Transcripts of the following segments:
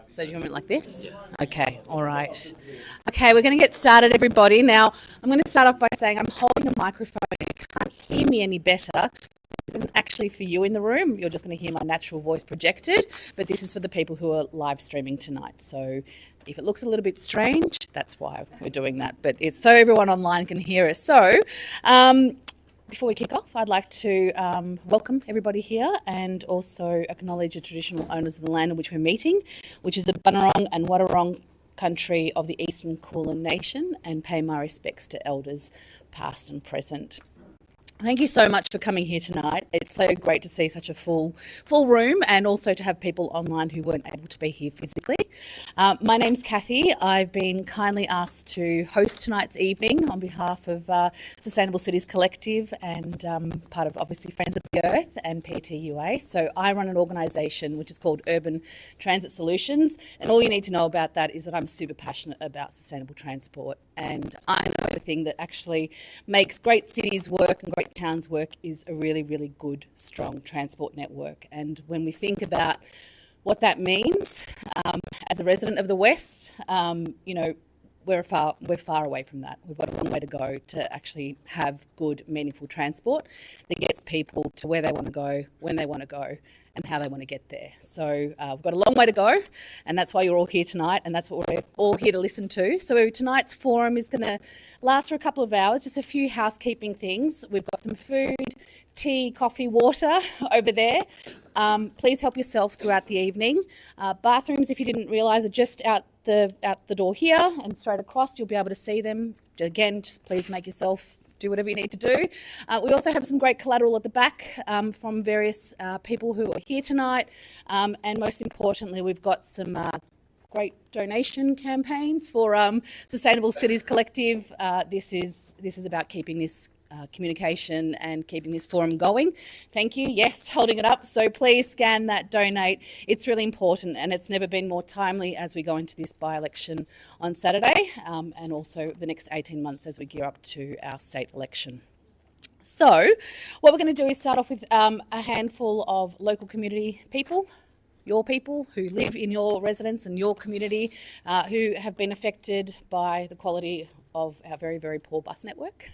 So do you want it like this? Okay, all right. Okay, we're going to get started, everybody. Now, I'm going to start off by saying I'm holding a microphone and you can't hear me any better. This isn't actually for you in the room. You're just going to hear my natural voice projected, but this is for the people who are live streaming tonight. So if it looks a little bit strange, that's why we're doing that. But it's so everyone online can hear us. So before we kick off, I'd like to welcome everybody here and also acknowledge the traditional owners of the land in which we're meeting, which is the Bunurong and Wadawurrung country of the Eastern Kulin Nation, and pay my respects to elders past and present. Thank you so much for coming here tonight. It's so great to see such a full room, and also to have people online who weren't able to be here physically. My name's Kathy. I've been kindly asked to host tonight's evening on behalf of Sustainable Cities Collective and part of obviously Friends of the Earth and PTUA. So I run an organisation which is called Urban Transit Solutions, and all you need to know about that is that I'm super passionate about sustainable transport, and I know the thing that actually makes great cities work and great towns work is a really, really good, strong transport network. And when we think about what that means, as a resident of the West, we're far away from that. We've got a long way to go to actually have good, meaningful transport that gets people to where they want to go, when they want to go, and how they want to get there. So we've got a long way to go, and that's why you're all here tonight, and that's what we're all here to listen to. So tonight's forum is going to last for a couple of hours, just a few housekeeping things. We've got some food, tea, coffee, water over there. Please help yourself throughout the evening. Bathrooms, if you didn't realise, are just out the door here and straight across. You'll be able to see them. Again, just please make yourself do whatever you need to do. We also have some great collateral at the back from various people who are here tonight. And most importantly, we've got some great donation campaigns for Sustainable Cities Collective. This is about keeping this communication and keeping this forum going. Thank you. Yes, holding it up. So please scan that, donate. It's really important, and it's never been more timely as we go into this by-election on Saturday, and also the next 18 months as we gear up to our state election. So what we're going to do is start off with a handful of local community people, your people who live in your residence and your community, who have been affected by the quality of our very, very poor bus network.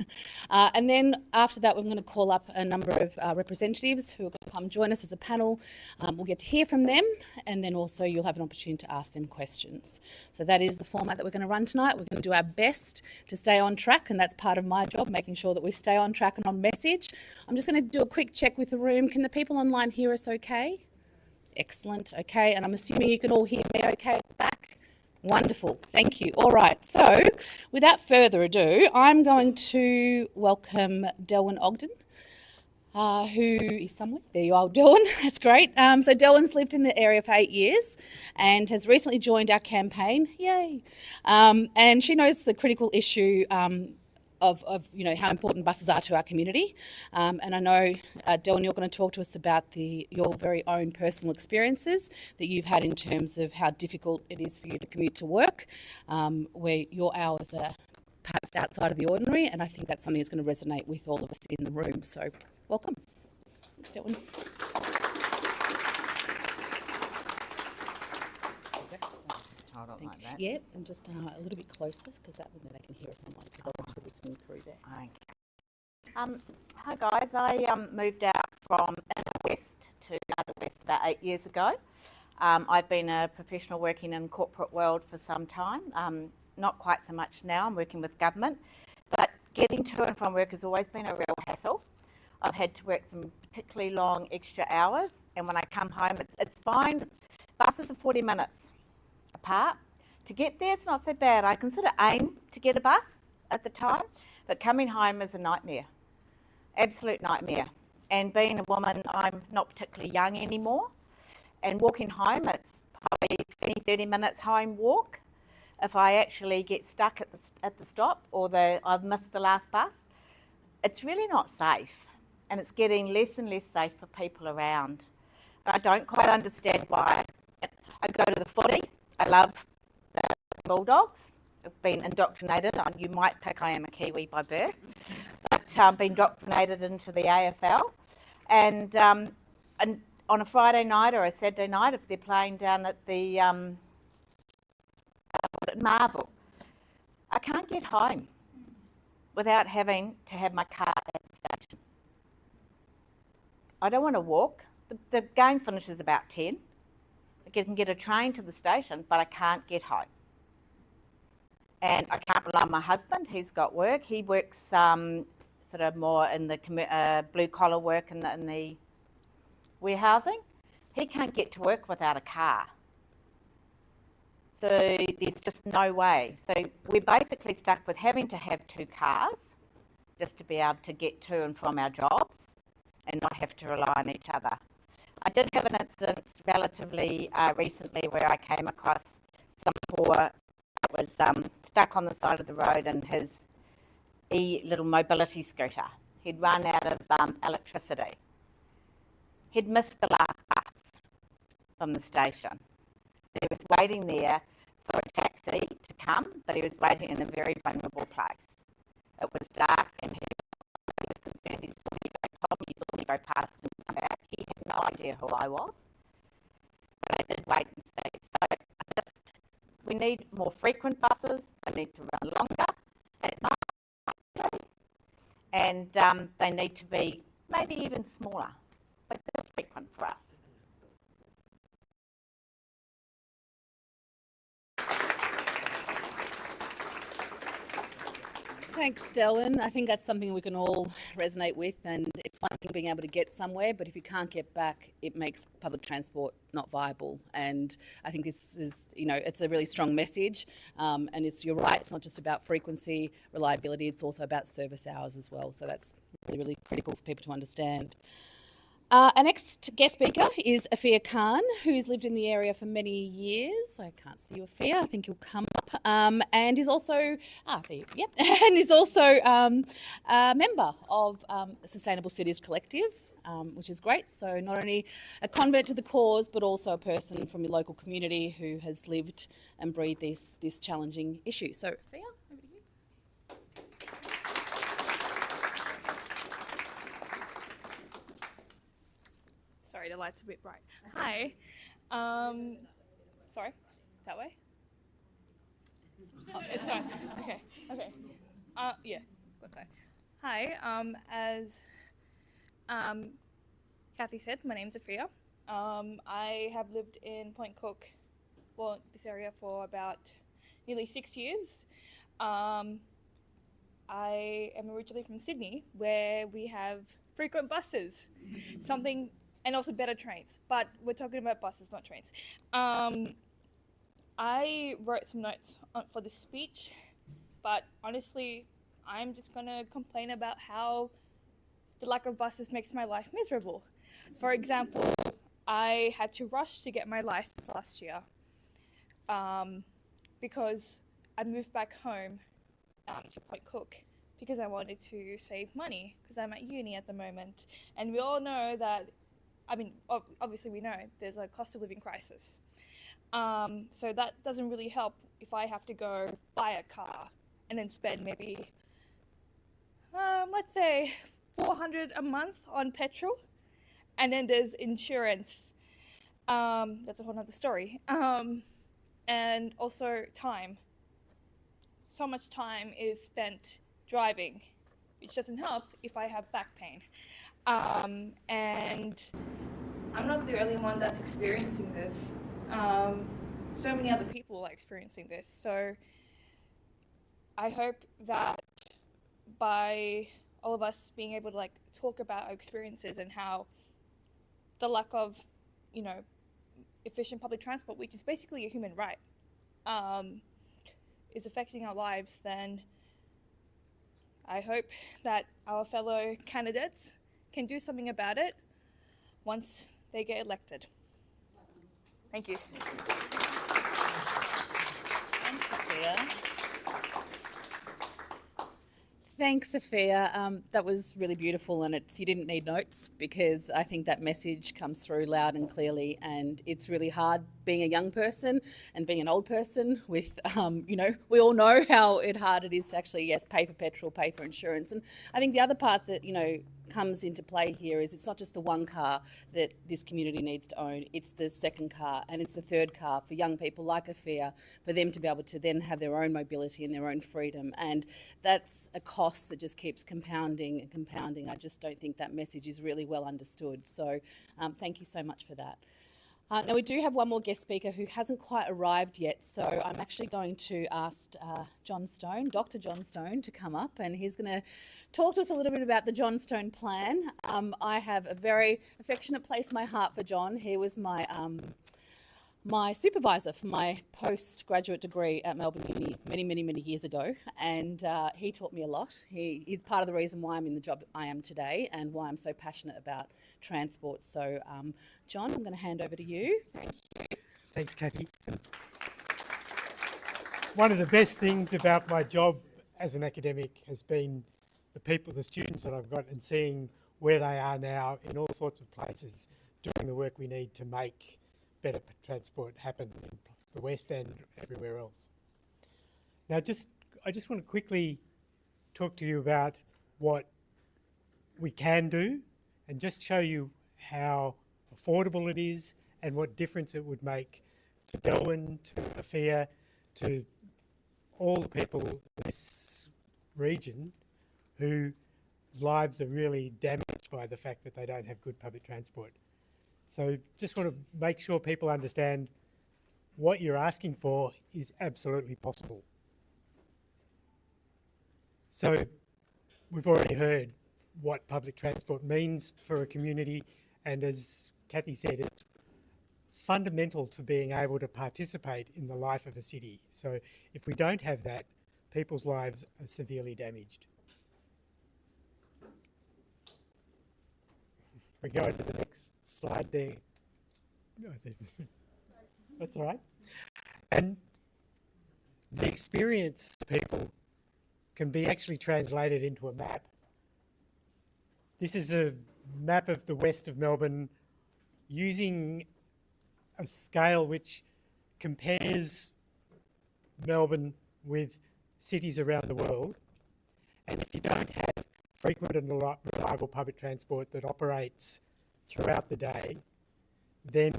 And then after that, we're going to call up a number of representatives who are going to come join us as a panel. We'll get to hear from them, and then also you'll have an opportunity to ask them questions. So that is the format that we're going to run tonight. We're going to do our best to stay on track, and that's part of my job, making sure that we stay on track and on message. I'm just going to do a quick check with the room. Can the people online hear us okay? Excellent. Okay, and I'm assuming you can all hear me okay at the back? Wonderful, thank you. All right, so without further ado, I'm going to welcome Delwyn Ogden, who is somewhere. There you are, Delwyn, that's great. So Delwyn's lived in the area for 8 years and has recently joined our campaign, yay. And she knows the critical issue of how important buses are to our community. And I know, Delwyn, you're going to talk to us about your very own personal experiences that you've had in terms of how difficult it is for you to commute to work, where your hours are perhaps outside of the ordinary, and I think that's something that's going to resonate with all of us in the room. So welcome. Thanks, Delwyn. Hold on like that. Yep, and just a little bit closer, because that way they can hear us online, so they'll actually listening through there. Okay. Hi guys, I moved out from inner west to outer west about 8 years ago. I've been a professional working in corporate world for some time. Not quite so much now, I'm working with government, but getting to and from work has always been a real hassle. I've had to work some particularly long extra hours, and when I come home it's fine. Buses are 40 minutes apart. To get there, it's not so bad. I consider aim to get a bus at the time, but coming home is a nightmare, absolute nightmare. And being a woman, I'm not particularly young anymore, and walking home, it's probably 20, 30 minutes home walk. If I actually get stuck at the stop, or I've missed the last bus, it's really not safe, and it's getting less and less safe for people around. I don't quite understand why. I go to the footy. I love the Bulldogs. I've been indoctrinated. You might pick I am a Kiwi by birth, but been indoctrinated into the AFL. And on a Friday night or a Saturday night, if they're playing down at the at Marvel. I can't get home without having to have my car at the station. I don't want to walk. The game finishes about 10. I can get a train to the station, but I can't get home. And I can't rely on my husband. He's got work. He works sort of more in the blue-collar work in the warehousing. He can't get to work without a car. So there's just no way. So we're basically stuck with having to have 2 cars just to be able to get to and from our jobs and not have to rely on each other. I did have an incident relatively recently where I came across some poor that was stuck on the side of the road in his little mobility scooter. He'd run out of electricity. He'd missed the last bus from the station. He was waiting there for a taxi to come, but he was waiting in a very vulnerable place. It was dark and he was concerned. He saw me go past and come back. He had no idea who I was, but I did wait and see. So we need more frequent buses. They need to run longer at night, and they need to be maybe even smaller, but just frequent for us. Thanks, Dylan. I think that's something we can all resonate with, and it's one thing being able to get somewhere, but if you can't get back, it makes public transport not viable. And I think this is, it's a really strong message, and you're right, it's not just about frequency, reliability, it's also about service hours as well. So that's really, really critical for people to understand. Our next guest speaker is Afia Khan, who's lived in the area for many years. I can't see you, Afia. I think you'll come up. And is also, and is also a member of Sustainable Cities Collective, which is great. So not only a convert to the cause, but also a person from your local community who has lived and breathed this challenging issue. So, Afia, over to you. Sorry, the light's a bit bright. Hi. Sorry, that way? Oh, it's fine. Okay. Yeah. Okay. Hi. As Kathy said, my name's Afia. I have lived in Point Cook, this area for about nearly 6 years. I am originally from Sydney, where we have frequent buses, and also better trains, but we're talking about buses, not trains. I wrote some notes for this speech, but honestly, I'm just gonna complain about how the lack of buses makes my life miserable. For example, I had to rush to get my license last year because I moved back home to Point Cook because I wanted to save money because I'm at uni at the moment. And we all know that, obviously we know there's a cost of living crisis. So that doesn't really help if I have to go buy a car and then spend maybe, let's say, $400 a month on petrol. And then there's insurance. That's a whole nother story. And also time. So much time is spent driving, which doesn't help if I have back pain. And I'm not the only one that's experiencing this. So many other people are experiencing this. So I hope that by all of us being able to talk about our experiences and how the lack of, efficient public transport, which is basically a human right, is affecting our lives, then I hope that our fellow candidates can do something about it once they get elected. Thank you. Thanks, Afia. Thanks, Afia. That was really beautiful, and you didn't need notes because I think that message comes through loud and clearly, and it's really hard being a young person and being an old person with, you know, we all know how hard it is to actually, yes, pay for petrol, pay for insurance. And I think the other part that, you know, comes into play here is it's not just the one car that this community needs to own, it's the second car and it's the third car for young people like Afia, for them to be able to then have their own mobility and their own freedom. And that's a cost that just keeps compounding and compounding. I just don't think that message is really well understood. So thank you so much for that. Now we do have one more guest speaker who hasn't quite arrived yet, so I'm actually going to ask John Stone, Dr. John Stone, to come up, and he's going to talk to us a little bit about the John Stone plan. I have a very affectionate place in my heart for John. He was my my supervisor for my postgraduate degree at Melbourne Uni many years ago, and he taught me a lot. He's part of the reason why I'm in the job I am today and why I'm so passionate about transport. So John, I'm going to hand over to you. Thank you. Thanks, Kathy. One of the best things about my job as an academic has been the people, the students that I've got, and seeing where they are now in all sorts of places doing the work we need to make better transport happen in the West and everywhere else. Now, I just want to quickly talk to you about what we can do and just show you how affordable it is and what difference it would make to Darwin, to Afia, to all the people in this region whose lives are really damaged by the fact that they don't have good public transport. So just want to make sure people understand what you're asking for is absolutely possible. So we've already heard what public transport means for a community, and as Kathy said, it's fundamental to being able to participate in the life of a city. So if we don't have that, people's lives are severely damaged. We go to the next slide there. That's all right. And the experience people can be actually translated into a map. This is a map of the west of Melbourne using a scale which compares Melbourne with cities around the world. And if you don't have frequent and reliable public transport that operates throughout the day, then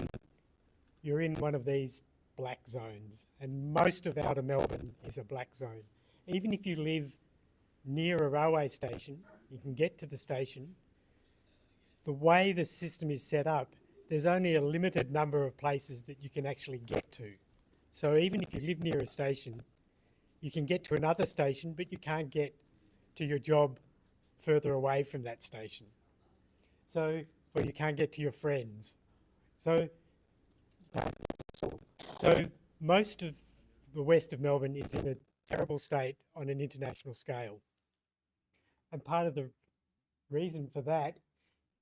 you're in one of these black zones. And most of outer Melbourne is a black zone. Even if you live near a railway station, you can get to the station. The way the system is set up, there's only a limited number of places that you can actually get to. So even if you live near a station, you can get to another station, but you can't get to your job further away from that station. So, or you can't get to your friends. So most of the west of Melbourne is in a terrible state on an international scale. And part of the reason for that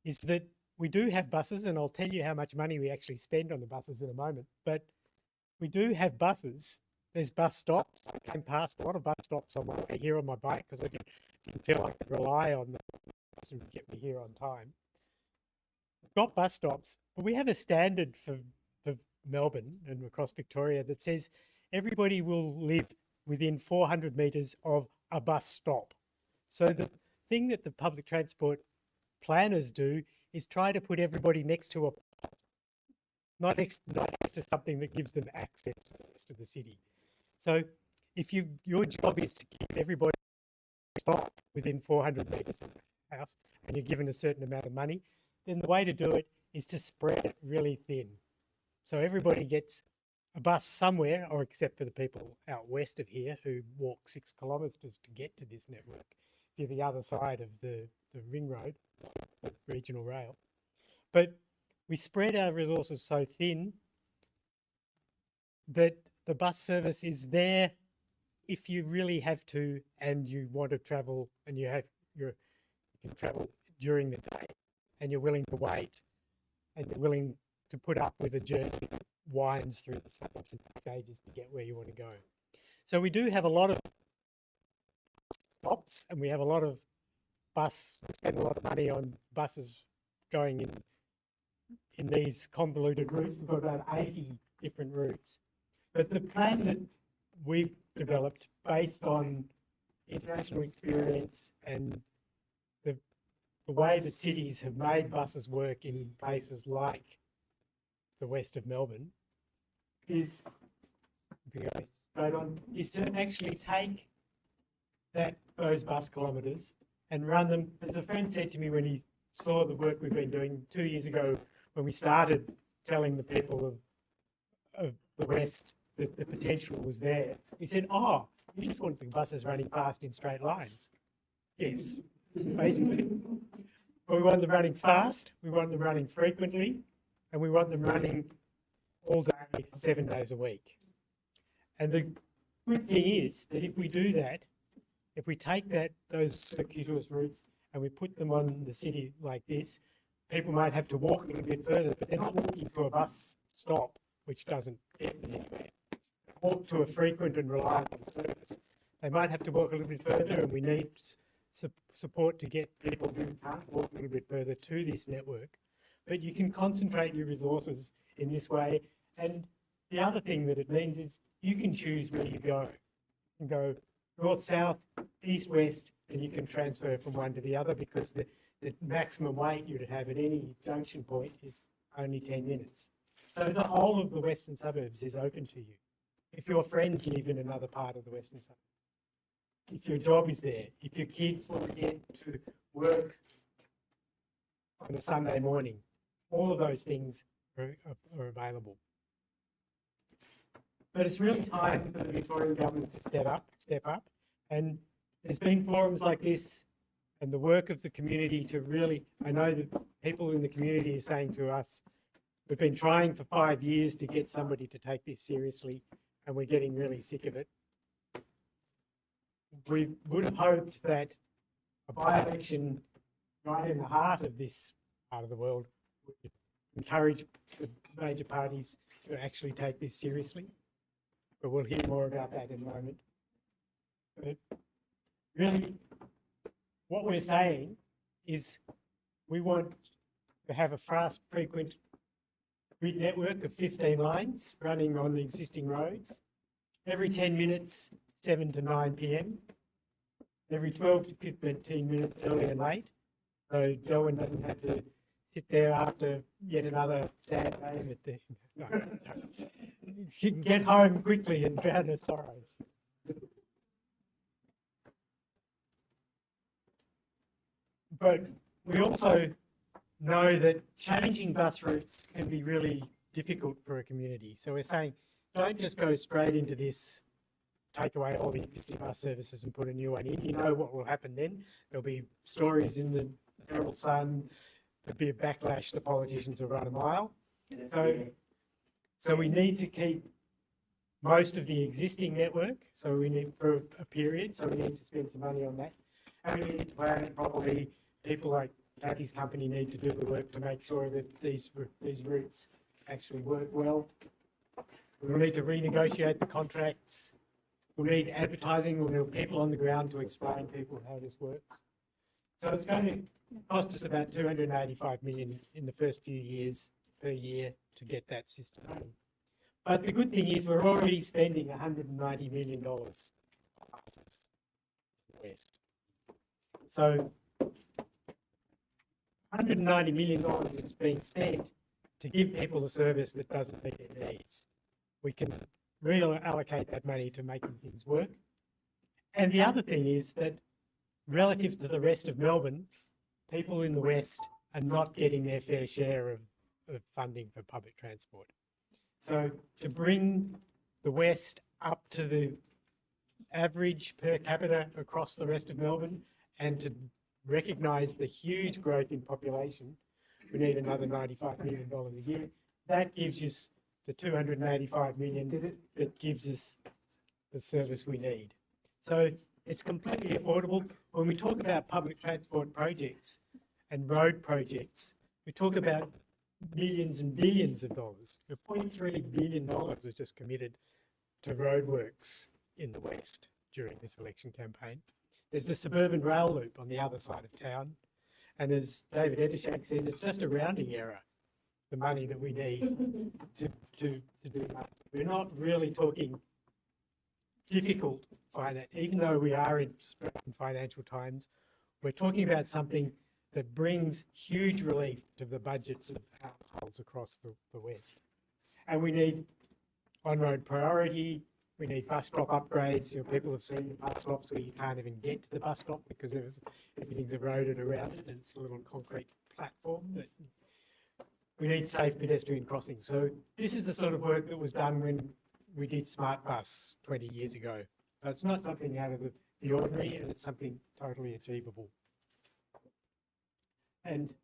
is that we do have buses, and I'll tell you how much money we actually spend on the buses in a moment, but we do have buses. There's bus stops. I came past a lot of bus stops on my way here on my bike because I didn't feel I could rely on the bus to get me here on time. We've got bus stops, but we have a standard for Melbourne and across Victoria that says everybody will live within 400 metres of a bus stop. So the thing that the public transport planners do is try to put everybody next to a, not next to something that gives them access to the rest of the city. So if your job is to keep everybody stop within 400 metres of the house and you're given a certain amount of money, then the way to do it is to spread it really thin. So everybody gets a bus somewhere, or except for the people out west of here who walk 6 kilometres to get to this network. If you're the other side of the ring road, the regional rail. But we spread our resources so thin that the bus service is there if you really have to and you want to travel and you can travel during the day and you're willing to wait and you're willing to put up with a journey that winds through the suburbs and takes ages to get where you want to go. So we do have a lot of stops and we have a lot of we spend a lot of money on buses going in these convoluted routes. We've got about 80 different routes. But the plan that we've developed based on international experience and the way that cities have made buses work in places like the west of Melbourne is, is to actually take those bus kilometres and run them. As a friend said to me when he saw the work we've been doing 2 years ago, when we started telling the people of the West that the potential was there, he said, "Oh, you just want the buses running fast in straight lines." Yes, basically. We want them running fast, we want them running frequently, and we want them running all day, 7 days a week. And the good thing is that if we do that, if we take those circuitous routes and we put them on the city like this, people might have to walk a little bit further, but they're not walking to a bus stop, which doesn't get them anywhere. Walk to a frequent and reliable service. They might have to walk a little bit further, and we need support to get people who can't walk a little bit further to this network. But you can concentrate your resources in this way. And the other thing that it means is you can choose where you go. You can go north, south, east, west, and you can transfer from one to the other because the maximum wait you'd have at any junction point is only 10 minutes. So the whole of the Western Suburbs is open to you. If your friends live in another part of the Western Suburbs, if your job is there, if your kids want to get to work on a Sunday morning, all of those things are available. But it's really time for the Victorian government to step up. And there's been forums like this and the work of the community to really, I know that people in the community are saying to us, we've been trying for 5 years to get somebody to take this seriously and we're getting really sick of it. We would have hoped that a by-election right in the heart of this part of the world would encourage the major parties to actually take this seriously. But we'll hear more about that in a moment. But really, what we're saying is we want to have a fast, frequent grid network of 15 lines running on the existing roads. Every 10 minutes, 7 to 9 p.m. Every 12 to 15 minutes early and late. So Delwyn doesn't have to sit there after yet another sad day. She can get home quickly and drown her sorrows. But we also know that changing bus routes can be really difficult for a community. So we're saying, don't just go straight into this, take away all the existing bus services and put a new one in. You know what will happen then. There'll be stories in the Herald Sun, there'll be a backlash, the politicians will run a mile. So we need to keep most of the existing network, so we need for a period, so we need to spend some money on that. And we need to plan it properly. People like Kathy's company need to do the work to make sure that these routes actually work well. We'll need to renegotiate the contracts. We'll need advertising. We'll need people on the ground to explain to people how this works. So it's going to cost us about $285 million in the first few years per year to get that system running. But the good thing is we're already spending $190 million on buses in the West. So $190 million is being spent to give people a service that doesn't meet their needs. We can reallocate that money to making things work. And the other thing is that relative to the rest of Melbourne, people in the West are not getting their fair share of funding for public transport. So to bring the West up to the average per capita across the rest of Melbourne and to recognise the huge growth in population, we need another $95 million a year. That gives us the $285 million that gives us the service we need. So it's completely affordable. When we talk about public transport projects and road projects, we talk about millions and billions of dollars. $0.3 billion was just committed to roadworks in the West during this election campaign. There's the suburban rail loop on the other side of town. And as David Edershack says, it's just a rounding error. the money that we need to do that. We're not really talking difficult finance, even though we are in straitened financial times. We're talking about something that brings huge relief to the budgets of households across the West. And we need on-road priority, we need bus stop upgrades. People have seen the bus stops where you can't even get to the bus stop because everything's eroded around it and it's a little concrete platform. We need safe pedestrian crossings. So this is the sort of work that was done when we did Smart Bus 20 years ago. So it's not something out of the ordinary, and it's something totally achievable. And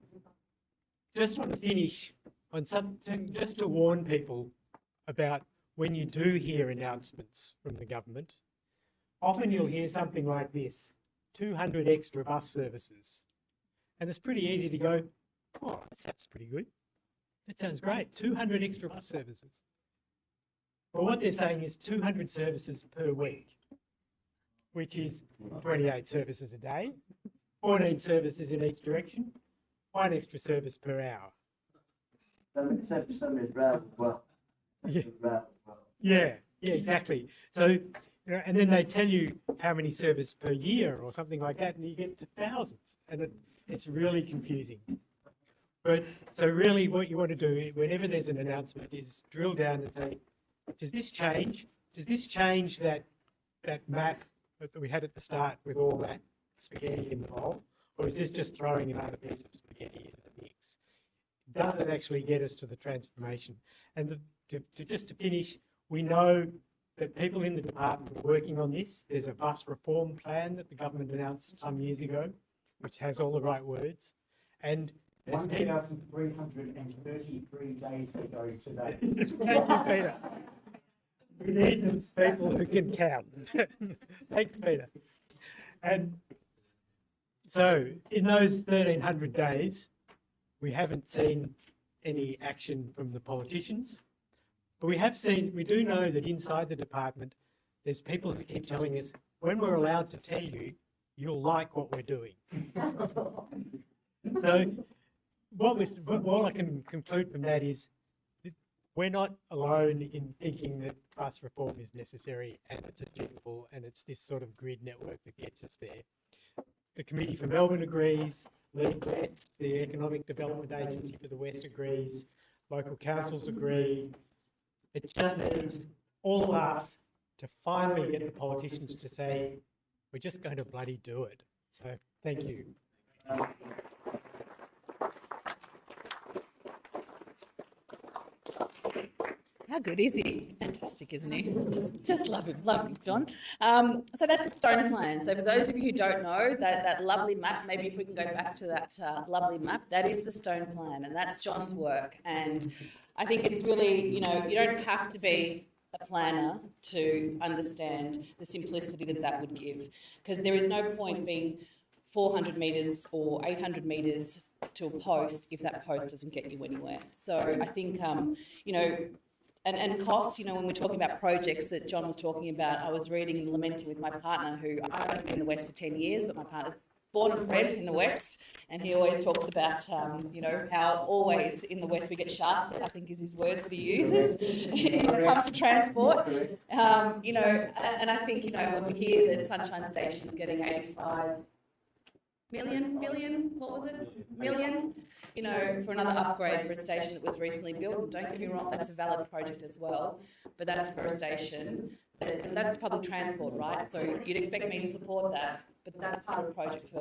just want to finish on something, just to warn people about when you do hear announcements from the government, often you'll hear something like this: 200 extra bus services. And it's pretty easy to go, oh, that sounds pretty good. That sounds great, 200 extra bus services. But what they're saying is 200 services per week, which is 28 services a day, 14 services in each direction, 1 extra service per hour. Yeah, exactly. So, and then they tell you how many services per year or something like that, and you get to thousands, and it's really confusing. But so really what you want to do whenever there's an announcement is drill down and say, does this change? Does this change that map that we had at the start with all that spaghetti in the bowl? Or is this just throwing another piece of spaghetti into the mix? Does it actually get us to the transformation? And just to finish, we know that people in the department are working on this. There's a bus reform plan that the government announced some years ago, which has all the right words. And 1,333 days to go today. Thank you, Peter. We need the people who can count. Thanks, Peter. And so in those 1,300 days, we haven't seen any action from the politicians, but we do know that inside the department, there's people who keep telling us, when we're allowed to tell you, you'll like what we're doing. So what I can conclude from that is we're not alone in thinking that bus reform is necessary and it's achievable, and it's this sort of grid network that gets us there. The Committee for Melbourne agrees, livelihoods, the Economic Development Agency for the West agrees, local councils agree. It just needs all of us to finally get the politicians to say, we're just going to bloody do it. So thank you. How good is he? He's fantastic, isn't he? Just love him, John. So that's the stone plan. So for those of you who don't know, that lovely map, maybe if we can go back to that lovely map, that is the stone plan, and that's John's work. And I think it's really, you don't have to be a planner to understand the simplicity that would give, because there is no point being 400 metres or 800 metres to a post if that post doesn't get you anywhere. So I think, and cost, when we're talking about projects that John was talking about, I was reading and lamenting with my partner, who I've been in the West for 10 years, but my partner's born and bred in the West, and he always talks about, how always in the West we get shafted, I think is his words that he uses when it comes to transport. And I think, when we hear that Sunshine Station's getting 85 million, for another upgrade for a station that was recently built. And don't get me wrong, that's a valid project as well, but that's for a station, and that's public transport, right? So you'd expect me to support that, but that's part of a project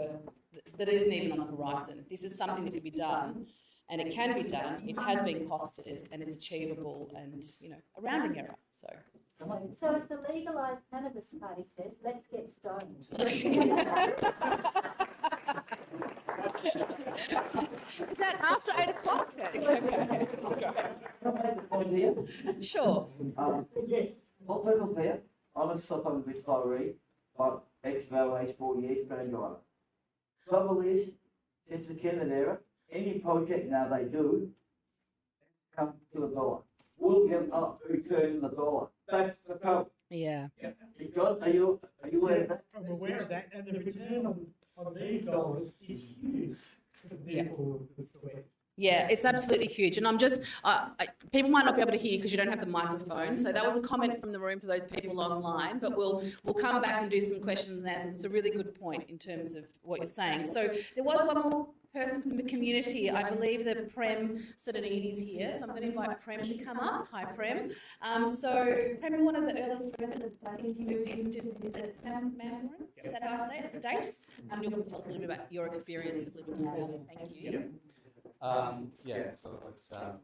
that isn't even on the horizon. This is something that could be done, and it can be done. It has been costed, and it's achievable, and, a rounding error, so. So as the legalised cannabis party says, let's get stoned. Is that after 8 o'clock? Okay, that's great. Sure. What people's there? I'm a Stockholm retiree, but ex-railway, 4 years, grand driver. Trouble is, since the Kennedy era, any project now they do, come to the dollar. We'll get up, return the dollar. That's the problem. Yeah. John, are you aware of that? I'm aware of that, and the return on these dollars is huge for the people of the West. Yeah, it's absolutely huge. And I'm just, people might not be able to hear because you don't have the microphone. So that was a comment from the room for those people online, but we'll come back and do some questions and answers. It's a really good point in terms of what you're saying. So there was one more person from the community. I believe that Prem Sidanid is here. So I'm going to invite Prem to come up. Hi, Prem. So Prem, you're one of the earliest residents. I think you moved into, is it Melbourne? Is that how I say it? It's the date? You're going to tell us a little bit about your experience of living in Melbourne. Thank you. Yeah, so it was, I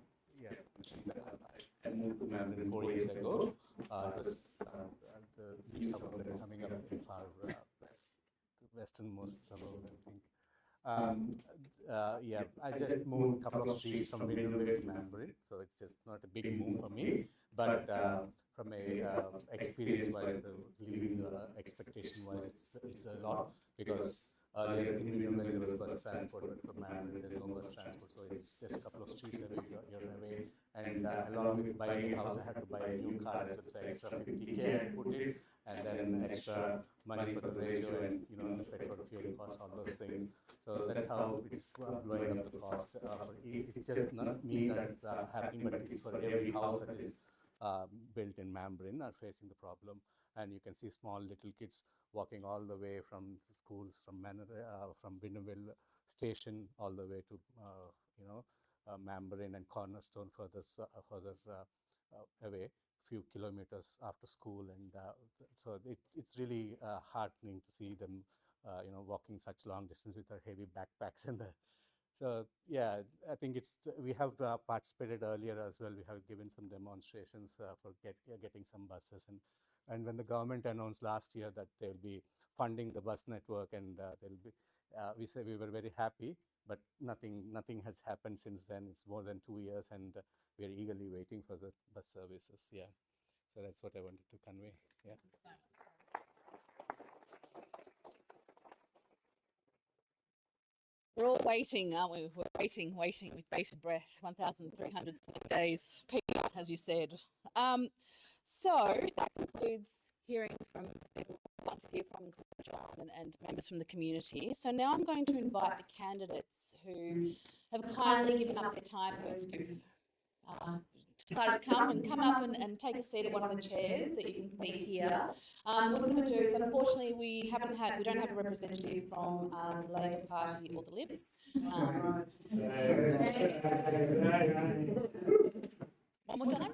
moved to Melbourne 4 years ago. It was the new suburb that's coming up in far west, the westernmost suburb, I think. Yeah, I just moved a couple of streets from Werribee to Melbourne, so it's just not a big move for me. But from a experience-wise, the living expectation-wise, it's a lot because earlier in Werribee there was bus transport, but from Melbourne there's no bus transport, so it's just a couple of streets away, you're away. And along with buying a house, I had to buy a new car as well, so extra 50K I had to put in, and then extra money for the radio and the petrol fuel cost, all those things. So that's how it's blowing up the cost. It's just not me that's happening, but it's for every house that is built in Melbourne are facing the problem. And you can see small little kids walking all the way from schools, from Binnerville station all the way to Melbourne and Cornerstone further away, few kilometers after school, and so it's really heartening to see them walking such long distance with their heavy backpacks and so yeah, I think we have participated earlier as well. We have given some demonstrations for getting some buses, and when the government announced last year that they will be funding the bus network, and they'll be we were very happy, but nothing has happened since then. It's more than 2 years, and we are eagerly waiting for the bus services. Yeah, so that's what I wanted to convey. Yeah. We're all waiting, aren't we? We're waiting with bated breath, 1,300 days, as you said. So that concludes hearing from people who want to hear from John and members from the community. So now I'm going to invite the candidates who have kindly given up their time, who've decided to come up and take a seat at one of the chairs that you can see here. What we're going to do is, unfortunately, we don't have a representative from the Labor Party or the Libs. One more time.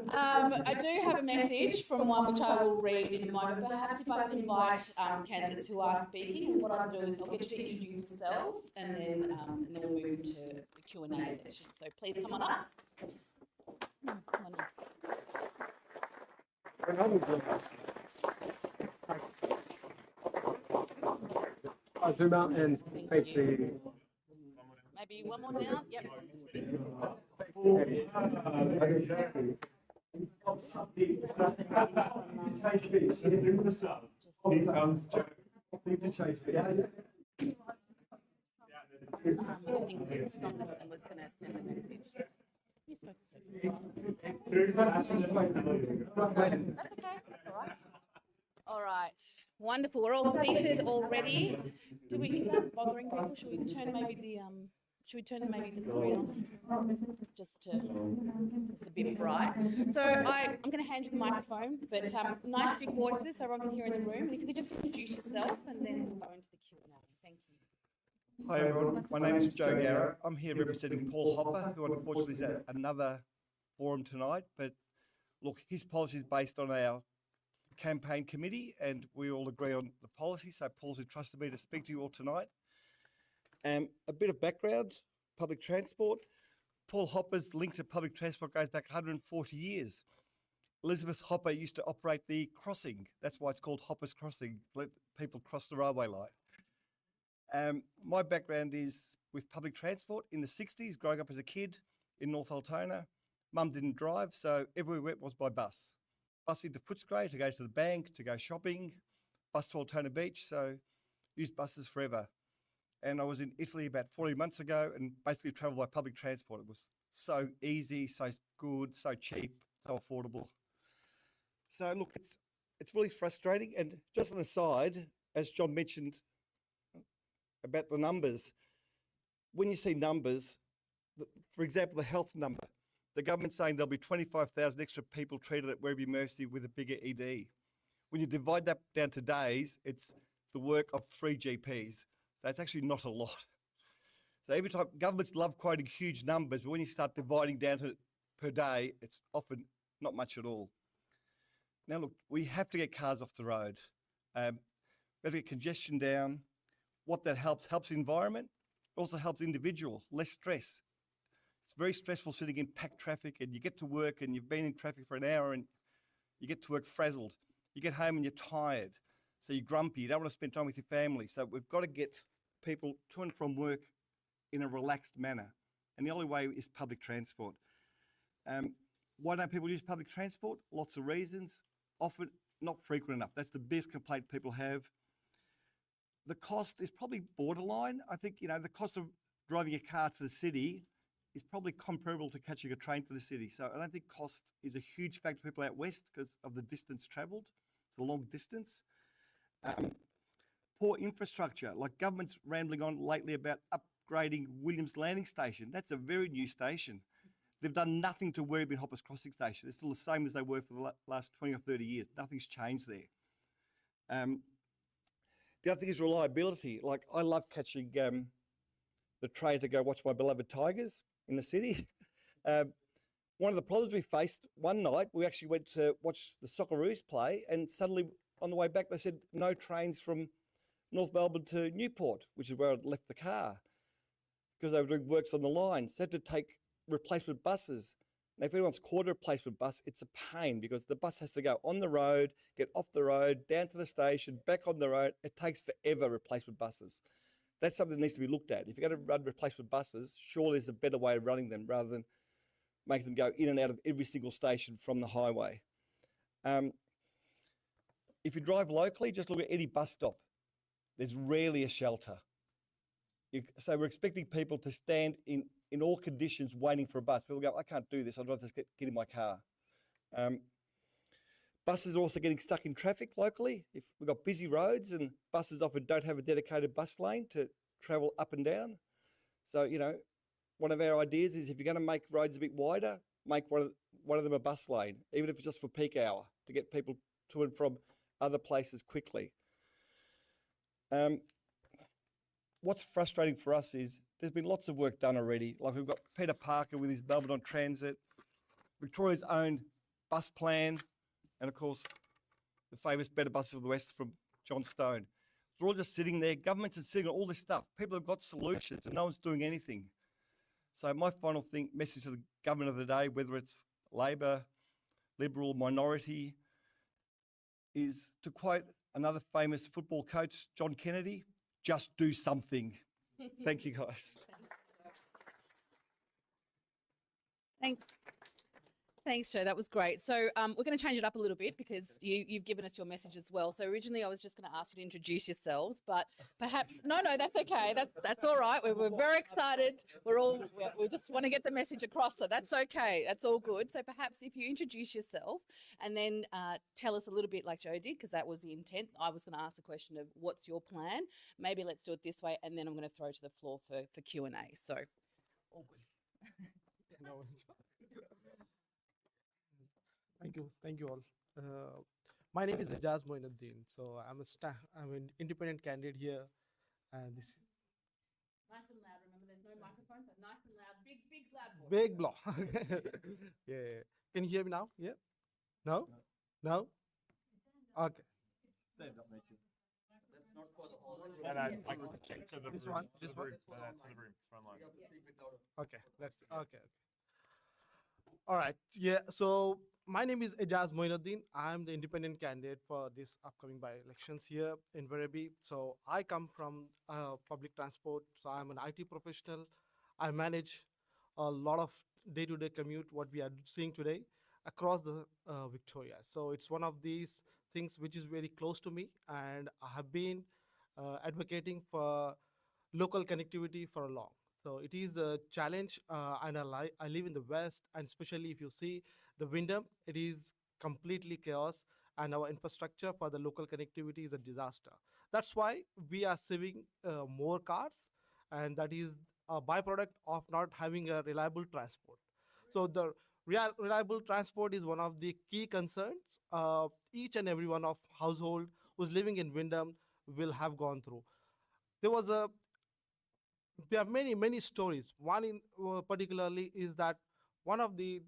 I do have a message from one which I will read in a moment. Perhaps if I can invite candidates who are speaking, and what I'll do is I'll get you to introduce yourselves, and then we'll move into the Q&A section. So please come on up. Come on in. I'll zoom out and face the. Maybe one more down. Yep. I think John was going to send a message. So. That's okay. That's all right. All right. Wonderful. We're all seated already. Is that bothering people? Should we turn maybe the screen off? Just it's a bit bright. So I'm going to hand you the microphone, but nice big voices so everyone can hear in the room. And if you could just introduce yourself, and then we'll go into the Q&A. Thank you. Hi everyone, my name is Joe Garrett. I'm here representing Paul Hopper, who unfortunately is at another forum tonight. But look, his policy is based on our campaign committee, and we all agree on the policy. So Paul's entrusted me to speak to you all tonight. A bit of background: public transport. Paul Hopper's link to public transport goes back 140 years. Elizabeth Hopper used to operate the crossing. That's why it's called Hopper's Crossing. Let people cross the railway line. My background is with public transport in the 60s, growing up as a kid in North Altona. Mum didn't drive, so everywhere we went was by bus. Bus into Footscray to go to the bank, to go shopping, bus to Altona Beach, so used buses forever. And I was in Italy about 40 months ago and basically travelled by public transport. It was so easy, so good, so cheap, so affordable. So look, it's really frustrating. And just an aside, as John mentioned, about the numbers. When you see numbers, for example, the health number, the government's saying there'll be 25,000 extra people treated at Werribee Mercy with a bigger ED. When you divide that down to days, it's the work of 3 GPs. So it's actually not a lot. So every time, governments love quoting huge numbers, but when you start dividing down to per day, it's often not much at all. Now look, we have to get cars off the road. We have to get congestion down. What that helps the environment, also helps individual, less stress. It's very stressful sitting in packed traffic, and you get to work and you've been in traffic for an hour and you get to work frazzled. You get home and you're tired, so you're grumpy, you don't want to spend time with your family. So we've got to get people to and from work in a relaxed manner. And the only way is public transport. Why don't people use public transport? Lots of reasons, often not frequent enough. That's the biggest complaint people have. The cost is probably borderline. I think, the cost of driving a car to the city is probably comparable to catching a train to the city. So I don't think cost is a huge factor for people out west because of the distance travelled. It's a long distance. Poor infrastructure, like government's rambling on lately about upgrading Williams Landing Station. That's a very new station. They've done nothing to Werribee and Hoppers Crossing Station. They're still the same as they were for the last 20 or 30 years. Nothing's changed there. The other thing is reliability. Like, I love catching the train to go watch my beloved Tigers in the city. One of the problems we faced one night, we actually went to watch the Socceroos play, and suddenly on the way back they said no trains from North Melbourne to Newport, which is where I'd left the car, because they were doing works on the line. So I had to take replacement buses. Now, if anyone's caught a replacement bus, it's a pain because the bus has to go on the road, get off the road, down to the station, back on the road. It takes forever, replacement buses. That's something that needs to be looked at. If you're going to run replacement buses, surely there's a better way of running them rather than making them go in and out of every single station from the highway. If you drive locally, just look at any bus stop. There's rarely a shelter. So we're expecting people to stand in all conditions waiting for a bus. People go, I can't do this. I'd rather just get in my car. Buses are also getting stuck in traffic locally. If we've got busy roads and buses often don't have a dedicated bus lane to travel up and down. So, one of our ideas is if you're going to make roads a bit wider, make one of them a bus lane, even if it's just for peak hour, to get people to and from other places quickly. What's frustrating for us is there's been lots of work done already. Like, we've got Peter Parker with his Melbourne on Transit, Victoria's own bus plan, and of course, the famous Better Buses of the West from John Stone. They're all just sitting there. Governments are sitting on all this stuff. People have got solutions and no one's doing anything. So my final message to the government of the day, whether it's Labor, Liberal, minority, is to quote another famous football coach, John Kennedy, just do something. Thank you, guys. Thanks. Thanks, Joe. That was great. So we're going to change it up a little bit because you've given us your message as well. So originally I was just going to ask you to introduce yourselves, but perhaps, no, that's okay. That's all right. We're very excited. We just want to get the message across, so that's okay. That's all good. So perhaps if you introduce yourself and then tell us a little bit like Joe did, because that was the intent. I was going to ask the question of what's your plan? Maybe let's do it this way, and then I'm going to throw to the floor for Q&A. So all good. Thank you all. My name is Ejaz Moinuddin. So I'm an independent candidate here, and this Nice and loud. Remember, there's no microphone, so nice and loud. Big loud voice. big block. Yeah. Can you hear me now? Yeah. No. No. Okay. I can check to the This room. one? To This the one? room. To the room. It's fine line. Okay. Let's. Okay. All right. Yeah. So my name is Ejaz Moinuddin. I'm the independent candidate for this upcoming by-elections here in Werribee. So I come from public transport. So I'm an IT professional. I manage a lot of day-to-day commute, what we are seeing today, across the Victoria. So it's one of these things which is very close to me, and I have been advocating for local connectivity for a long. So it is a challenge, and I live in the West, and especially if you see the Wyndham, it is completely chaos, and our infrastructure for the local connectivity is a disaster. That's why we are saving more cars, and that is a byproduct of not having a reliable transport. So the reliable transport is one of the key concerns each and every one of household who's living in Wyndham will have gone through. There was a there are many stories. One in particularly is that one of the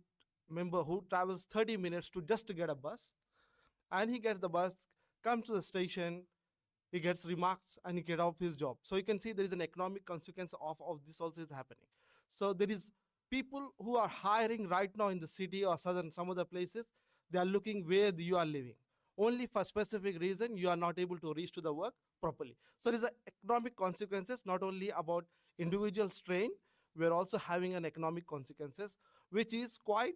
member who travels 30 minutes to just to get a bus, and he gets the bus, comes to the station, he gets remarks, and he get off his job. So you can see there is an economic consequence of this also is happening. So there is people who are hiring right now in the city or southern some other places. They are looking where you are living. Only for specific reason you are not able to reach to the work properly. So there is economic consequences not only about individual strain. We are also having an economic consequences, which is quite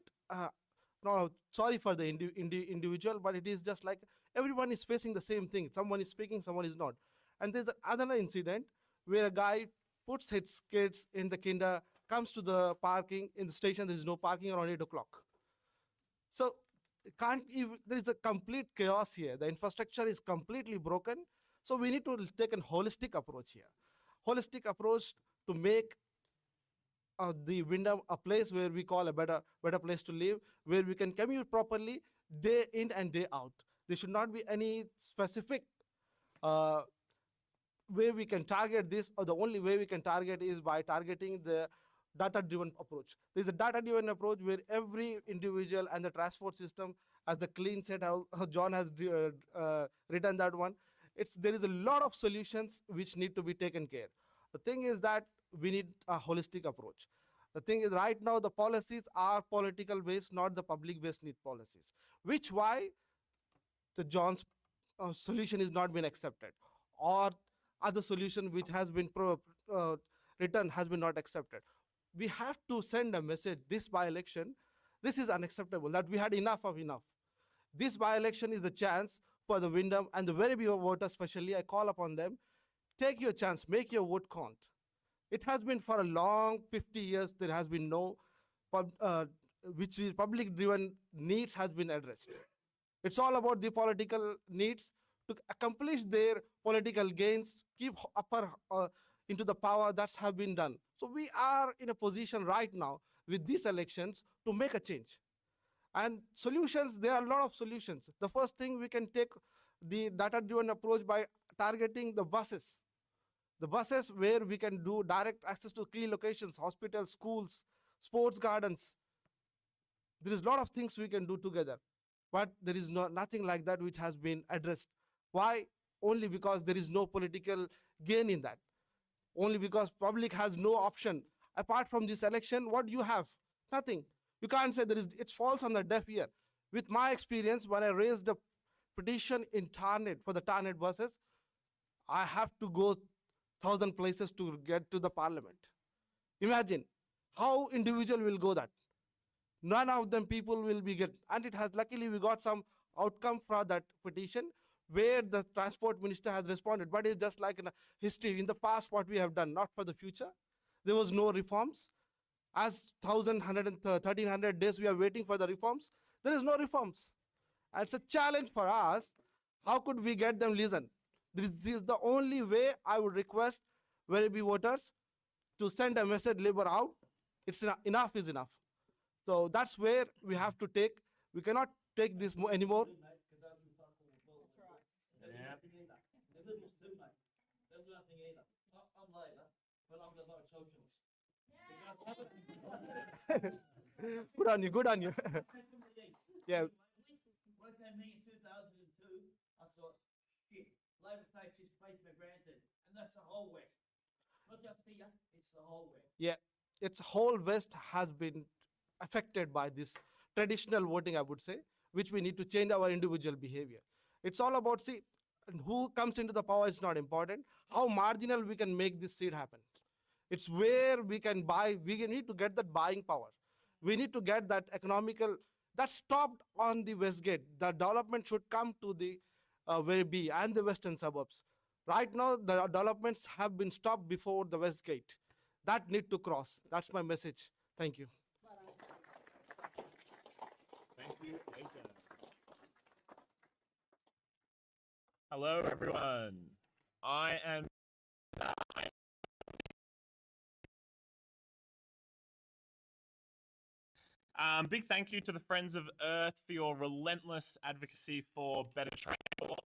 no, sorry for the individual, but it is just like everyone is facing the same thing. Someone is speaking, someone is not. And there's another incident where a guy puts his kids in the kinder, comes to the parking in the station. There is no parking around 8 o'clock. So there is a complete chaos here. The infrastructure is completely broken. So we need to take a holistic approach here. Holistic approach to make the Wyndham a place where we call a better place to live, where we can commute properly day in and day out. There should not be any specific way we can target this, or the only way we can target is by targeting the data-driven approach. There's a data-driven approach where every individual and the transport system, as the clean set, how John has written that one, there is a lot of solutions which need to be taken care. The thing is that we need a holistic approach. The thing is right now the policies are political based, not the public based need policies, which why the John's solution is not been accepted, or other solution which has been written has been not accepted. We have to send a message, this by-election, this is unacceptable, that we had enough of enough. This by-election is the chance for the Wyndham and the very few voters especially, I call upon them, take your chance, make your vote count. It has been for a long 50 years, there has been no public-driven needs has been addressed. It's all about the political needs to accomplish their political gains, keep upper into the power that's have been done. So we are in a position right now with these elections to make a change. And solutions, there are a lot of solutions. The first thing, we can take the data-driven approach by targeting the buses. The buses where we can do direct access to key locations, hospitals, schools, sports gardens. There is a lot of things we can do together, but there is nothing like that which has been addressed. Why? Only because there is no political gain in that. Only because public has no option. Apart from this election, what do you have? Nothing. You can't say it falls on the deaf ear. With my experience, when I raised a petition in Tarnet for the Tarnet buses, I have to go 1,000 places to get to the parliament. Imagine how individual will go that. None of them people will be get, and it has, luckily we got some outcome for that petition where the transport minister has responded, but it's just like in history, in the past what we have done, not for the future. There was no reforms. As 1,300 days we are waiting for the reforms, there is no reforms. And it's a challenge for us. How could we get them listen? This is the only way I would request Werribee voters to send a message Labour out. It's enough is enough. So that's where we have to take. We cannot take this anymore. Yeah. There's nothing either. I'm Labour, but I'm the vote socialist. Good on you, good on you. Yeah. When it came in 2002, I thought, shit, Labour takes this place for granted. And that's the whole West. Not just here, it's the whole West. Yeah, it's whole West has been affected by this traditional voting, I would say, which we need to change our individual behavior. It's all about, see, who comes into the power is not important. How marginal we can make this seat happen. It's where we can buy, we need to get that buying power. We need to get that economical, that stopped on the Westgate. The development should come to the Werribee and the Western Suburbs. Right now, the developments have been stopped before the Westgate. That need to cross. That's my message. Thank you. Thank you, Aidan. Hello, everyone. I am. Big thank you to the Friends of Earth for your relentless advocacy for better transport.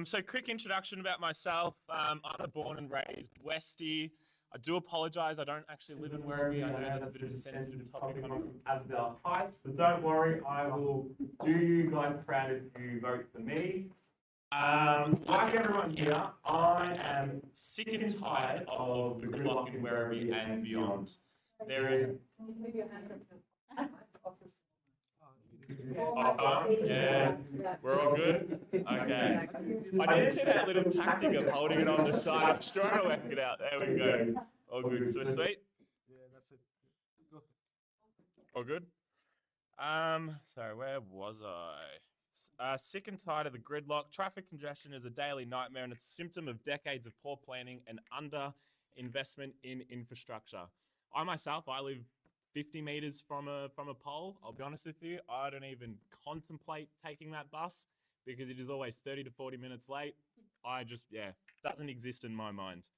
So quick introduction about myself. I'm a born and raised Westie. I do apologise, I don't actually live in Werribee. I know that's a bit of a sensitive topic on Asdale Heights, but don't worry, I will do you guys proud if you vote for me. Like everyone here, I am sick and tired of the gridlock in Werribee and beyond. There is yeah, we're all good? Okay. I did see that little tactic of holding it on the side. I'm trying to work it out. There we go. All good. So sweet? Yeah, that's it. Go. All good? Sorry, where was I? Sick and tired of the gridlock. Traffic congestion is a daily nightmare and it's a symptom of decades of poor planning and under-investment in infrastructure. I myself, I live 50 meters from a pole. I'll be honest with you, I don't even contemplate taking that bus because it is always 30 to 40 minutes late. Doesn't exist in my mind.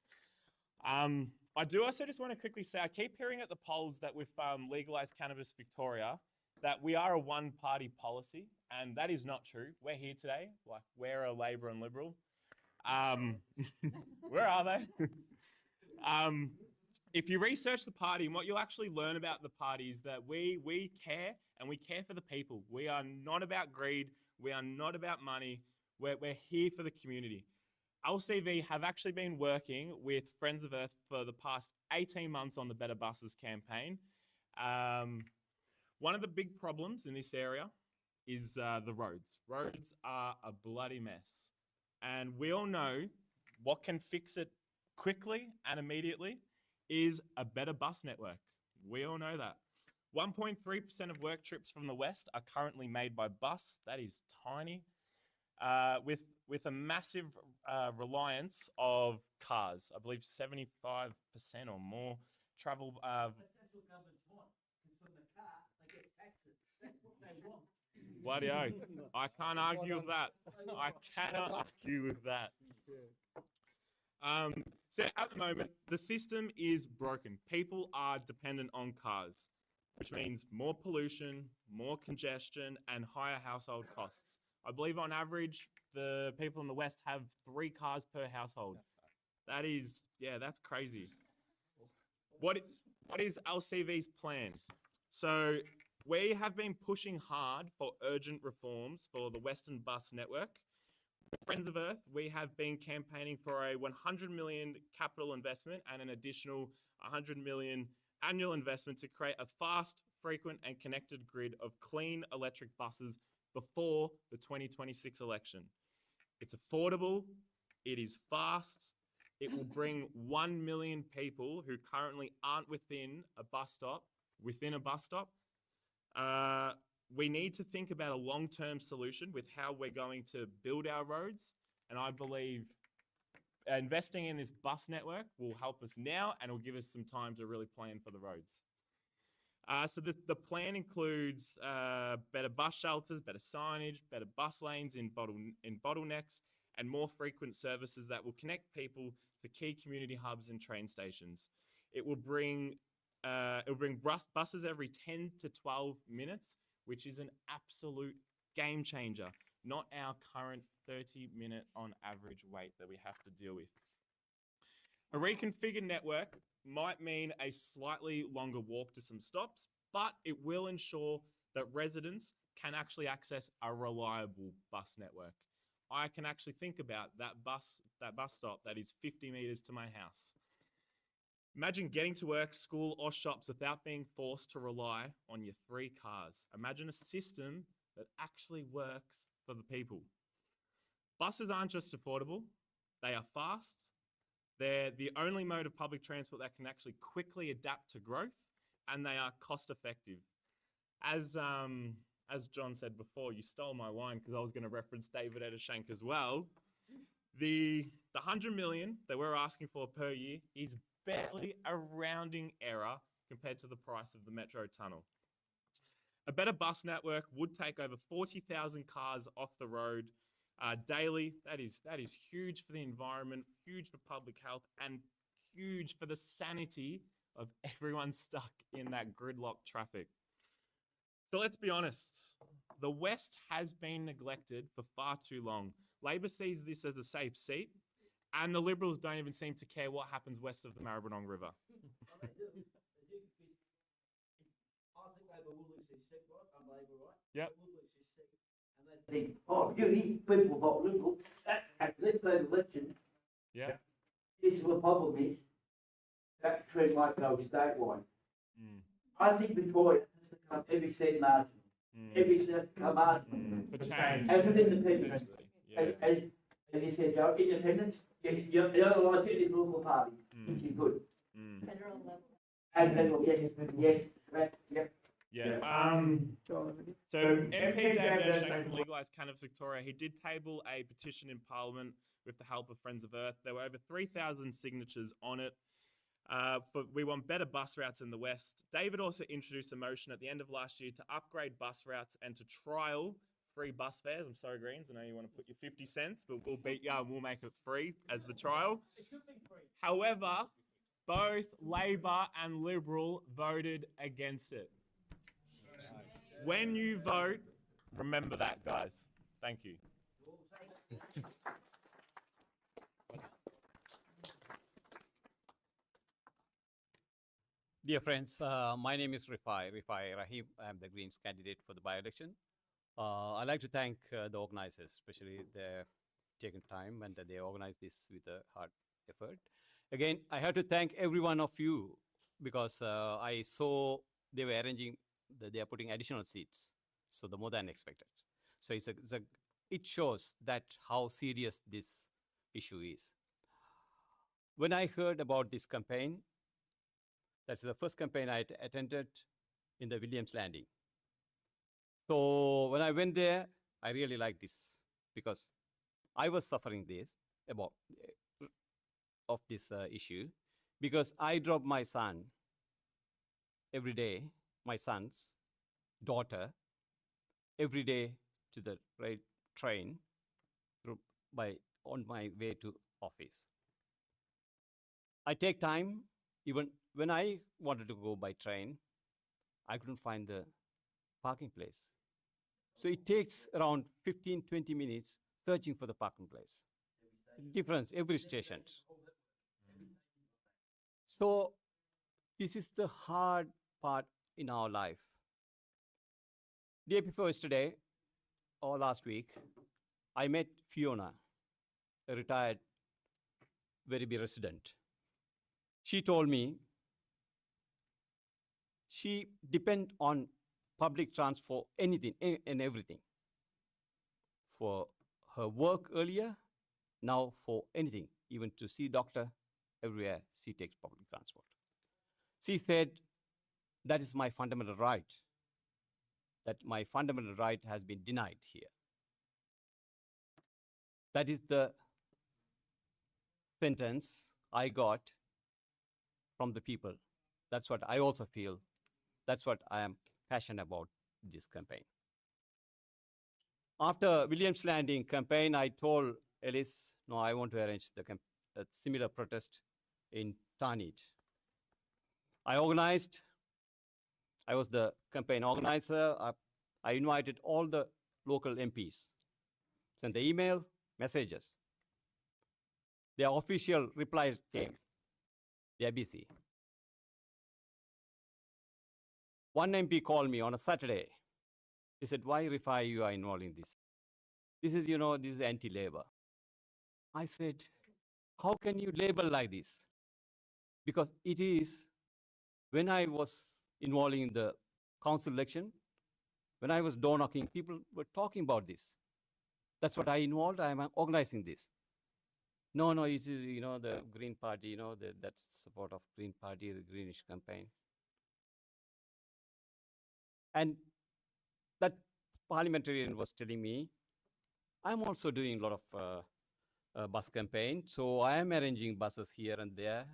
I do also just want to quickly say, I keep hearing at the polls that with legalized cannabis Victoria, that we are a one-party policy, and that is not true. We're here today, like we're a Labor and Liberal. Where are they? If you research the party, and what you'll actually learn about the party is that we care, and we care for the people. We are not about greed. We are not about money. We're here for the community. LCV have actually been working with Friends of Earth for the past 18 months on the Better Buses campaign. One of the big problems in this area is the roads. Roads are a bloody mess. And we all know what can fix it quickly and immediately is a better bus network. We all know that. 1.3% of work trips from the West are currently made by bus. That is tiny. With a massive reliance of cars. I believe 75% or more travel. That's what governments want. Because from the car, they get taxes. That's what they want. Bloody-o. I can't argue with that. I cannot argue with that. So at the moment, the system is broken. People are dependent on cars, which means more pollution, more congestion, and higher household costs. I believe on average, the people in the West have 3 cars per household. That is, that's crazy. What is LCV's plan? So we have been pushing hard for urgent reforms for the Western bus network. Friends of Earth, we have been campaigning for a 100 million capital investment and an additional 100 million annual investment to create a fast, frequent and connected grid of clean electric buses before the 2026 election. It's affordable, it is fast, it will bring 1 million people who currently aren't within a bus stop. We need to think about a long-term solution with how we're going to build our roads. And I believe investing in this bus network will help us now and will give us some time to really plan for the roads. So the plan includes better bus shelters, better signage, better bus lanes in bottlenecks, and more frequent services that will connect people to key community hubs and train stations. It will bring buses every 10 to 12 minutes, which is an absolute game changer, not our current 30-minute on average wait that we have to deal with. A reconfigured network might mean a slightly longer walk to some stops, but it will ensure that residents can actually access a reliable bus network. I can actually think about that bus stop that is 50 meters to my house. Imagine getting to work, school, or shops without being forced to rely on your 3 cars. Imagine a system that actually works for the people. Buses aren't just affordable, they are fast. They're the only mode of public transport that can actually quickly adapt to growth, and they are cost effective. As John said before, you stole my wine because I was going to reference David Eddershank as well. The 100 million that we're asking for per year is barely a rounding error compared to the price of the Metro Tunnel. A better bus network would take over 40,000 cars off the road daily. That is huge for the environment, huge for public health, and huge for the sanity of everyone stuck in that gridlock traffic. So let's be honest, the West has been neglected for far too long. Labor sees this as a safe seat, and the Liberals don't even seem to care what happens west of the Maribyrnong River. Yep. Think, oh, beauty, people vote Liberal. At this election, Yeah. this is the problem is that trend might go statewide. Mm. I think Victoria has to come every cent marginal. Every cent has to come marginal. For change. And with independence, Essentially, yeah. as you said, Joe, independence, yes, you're like the political party, which is good. Federal level. And federal, yes, right, yep. Yeah. So MP David O'Shea from Legalise Cannabis Victoria, he did table a petition in Parliament with the help of Friends of Earth. There were over 3,000 signatures on it. We want better bus routes in the West. David also introduced a motion at the end of last year to upgrade bus routes and to trial free bus fares. I'm sorry, Greens, I know you want to put your 50 cents, but we'll beat you and we'll make it free as the trial. However, both Labor and Liberal voted against it. When you vote, remember that, guys. Thank you. Dear friends, my name is Rifai Rahim. I am the Greens candidate for the by-election. I'd like to thank the organizers, especially they've taken time and they organized this with a hard effort. Again, I have to thank every one of you because I saw they were arranging, they are putting additional seats, so the more than expected. So it shows that how serious this issue is. When I heard about this campaign, that's the first campaign I attended in the Williams Landing. So when I went there, I really liked this because I was suffering of this issue because I drop my son every day, my son's daughter, every day to the train on my way to office. I take time, even when I wanted to go by train, I couldn't find the parking place. So it takes around 15-20 minutes searching for the parking place. Difference every station. So this is the hard part in our life. Day before yesterday or last week, I met Fiona, a retired Werribee resident. She told me she depends on public transport, anything and everything. For her work earlier, now for anything, even to see doctor, everywhere she takes public transport. She said, that is my fundamental right, that my fundamental right has been denied here. That is the sentence I got from the people. That's what I also feel. That's what I am passionate about this campaign. After Williams Landing campaign, I told Ellis, no, I want to arrange a similar protest in Tarnit. I was the campaign organizer. I invited all the local MPs, sent the email, messages. Their official replies came. They are busy. One MP called me on a Saturday. He said, why, Rifai, you are involved in this? This is, this is anti-labor. I said, how can you label like this? Because it is, when I was involved in the council election, when I was door knocking, people were talking about this. That's what I involved, I am organizing this. No, it is, the Green Party, that's support of Green Party, the Greenish campaign. And that parliamentarian was telling me, I'm also doing a lot of bus campaign. So I am arranging buses here and there.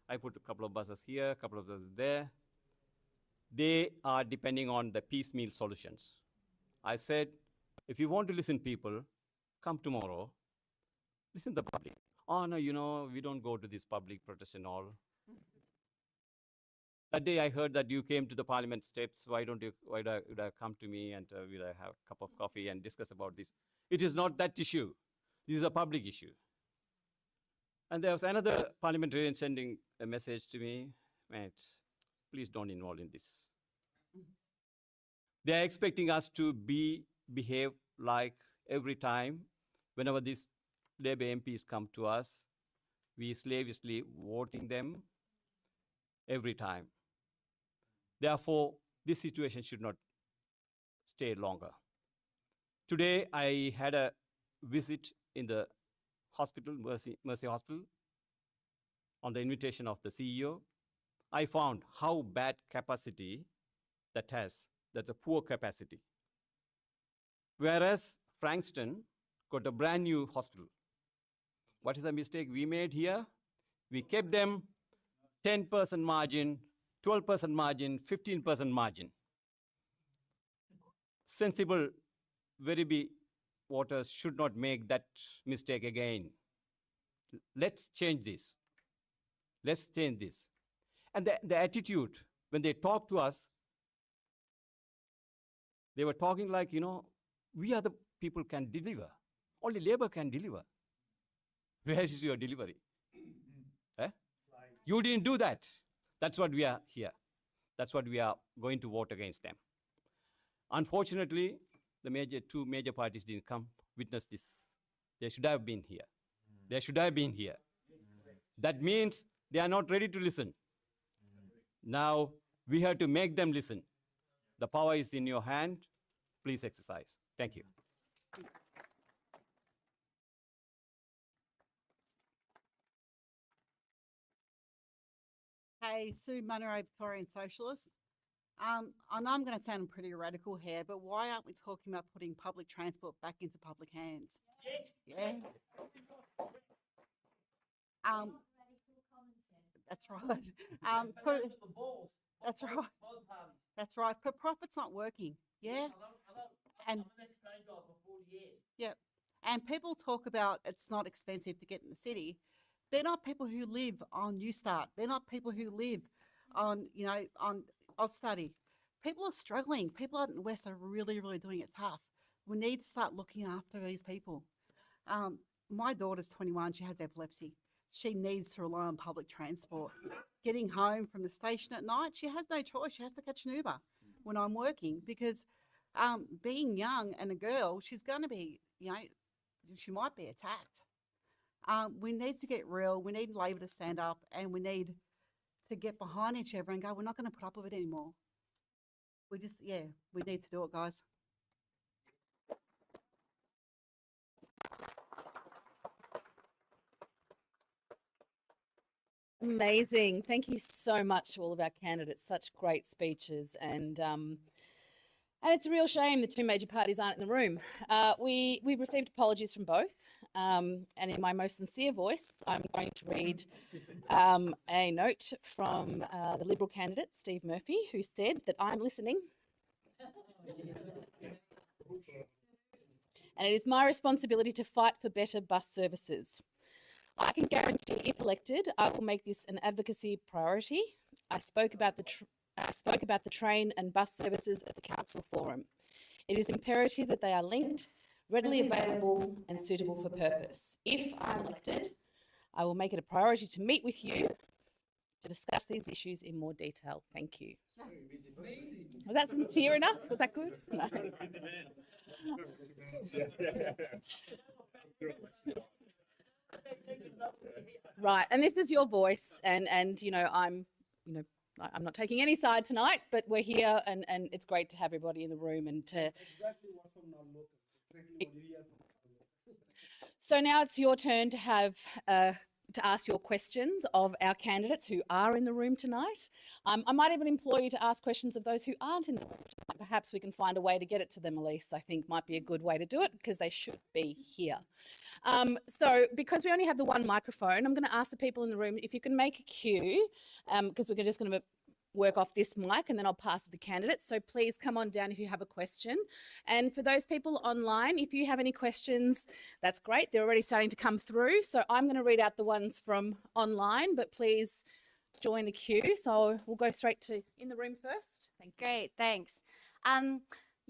I put a couple of buses here, a couple of buses there. They are depending on the piecemeal solutions. I said, if you want to listen people, come tomorrow, listen to the public. Oh no, you know, we don't go to this public protest and all. That day I heard that you came to the parliament steps. Why would I come to me and will I have a cup of coffee and discuss about this? It is not that issue. This is a public issue. And there was another parliamentarian sending a message to me, mate, please don't involve in this. They are expecting us to behave like every time whenever these Labour MPs come to us, we slavishly voting them every time. Therefore, this situation should not stay longer. Today, I had a visit in the hospital, Mercy Hospital, on the invitation of the CEO. I found how bad capacity that has. That's a poor capacity. Whereas Frankston got a brand new hospital. What is the mistake we made here? We kept them 10% margin, 12% margin, 15% margin. Sensible Werribee voters should not make that mistake again. Let's change this. Let's change this. And the attitude, when they talk to us, they were talking like, you know, we are the people can deliver. Only Labour can deliver. Where is your delivery? You didn't do that. That's what we are here. That's what we are going to vote against them. Unfortunately, the two major parties didn't come witness this. They should have been here. They should have been here. That means they are not ready to listen. Now we have to make them listen. The power is in your hand. Please exercise. Thank you. Hey, Sue Munro, Victorian Socialist. I know I'm going to sound pretty radical here, but why aren't we talking about putting public transport back into public hands? Yeah. That's right. That's right. That's right. But profit's not working. Yeah. And yeah. And people talk about it's not expensive to get in the city. They're not people who live on Newstart. They're not people who live on, you know, on Study. People are struggling. People out in the West are really, really doing it tough. We need to start looking after these people. My daughter's 21. She has epilepsy. She needs to rely on public transport. Getting home from the station at night, she has no choice. She has to catch an Uber when I'm working because being young and a girl, she's going to be, you know, she might be attacked. We need to get real. We need Labor to stand up and we need to get behind each other and go, we're not going to put up with it anymore. We need to do it, guys. Amazing. Thank you so much to all of our candidates. Such great speeches. And it's a real shame the two major parties aren't in the room. We've received apologies from both. And in my most sincere voice, I'm going to read a note from the Liberal candidate, Steve Murphy, who said that I'm listening. And it is my responsibility to fight for better bus services. I can guarantee, if elected, I will make this an advocacy priority. I spoke about the train and bus services at the council forum. It is imperative that they are linked, readily available and suitable for purpose. If I'm elected, I will make it a priority to meet with you to discuss these issues in more detail. Thank you. Was that sincere enough? Was that good? No. Right, and this is your voice, and you know I'm not taking any side tonight, but we're here, and it's great to have everybody in the room and to. That's exactly what's from now local. Exactly what you hear from now local. So now it's your turn to have a to ask your questions of our candidates who are in the room tonight. I might even implore you to ask questions of those who aren't in the room tonight. Perhaps we can find a way to get it to them, Elise. I think might be a good way to do it because they should be here. So because we only have the one microphone, I'm going to ask the people in the room if you can make a queue because we're just going to work off this mic and then I'll pass to the candidates. So please come on down if you have a question. And for those people online, if you have any questions, that's great. They're already starting to come through. So I'm going to read out the ones from online, but please join the queue. So we'll go straight to in the room first. Thank you. Great, thanks.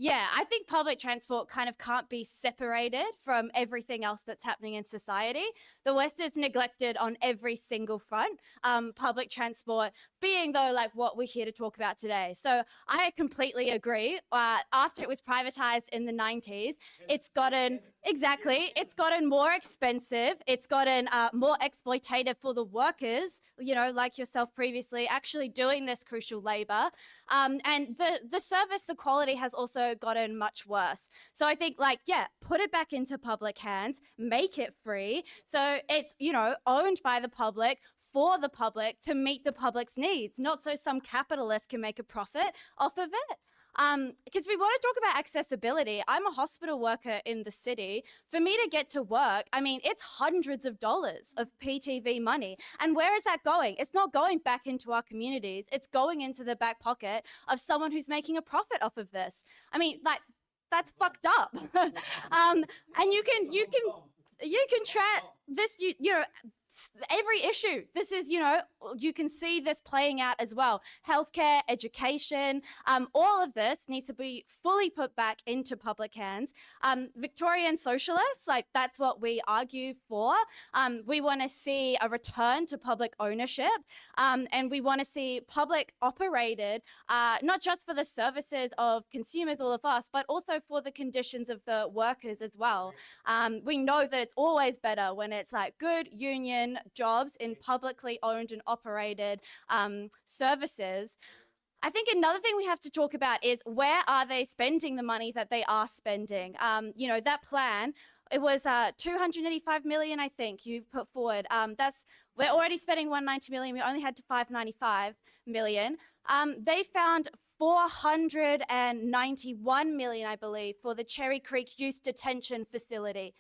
Yeah, I think public transport kind of can't be separated from everything else that's happening in society. The West is neglected on every single front. Public transport being though like what we're here to talk about today. So I completely agree. After it was privatized in the 90s, it's gotten more expensive. It's gotten more exploitative for the workers, you know, like yourself previously, actually doing this crucial labor. And the service, the quality has also gotten much worse. So I think like, yeah, put it back into public hands, make it free. So it's, you know, owned by the public, for the public, to meet the public's needs, not so some capitalist can make a profit off of it. Because we want to talk about accessibility. I'm a hospital worker in the city. For me to get to work, I mean, it's hundreds of dollars of PTV money. And where is that going? It's not going back into our communities. It's going into the back pocket of someone who's making a profit off of this. I mean, like, that's fucked up. And you can track this, you know, every issue. This is, you know, you can see this playing out as well. Healthcare, education, all of this needs to be fully put back into public hands. Victorian socialists, like that's what we argue for. We want to see a return to public ownership, and we want to see public operated, not just for the services of consumers, all of us, but also for the conditions of the workers as well. We know that it's always better when it's like good union jobs in publicly owned and operated services. I think another thing we have to talk about is where are they spending the money that they are spending? You know, that plan, it was 285 million, I think you put forward. We're already spending 190 million. We only had to 595 million. They found 491 million, I believe, for the Cherry Creek Youth Detention Facility.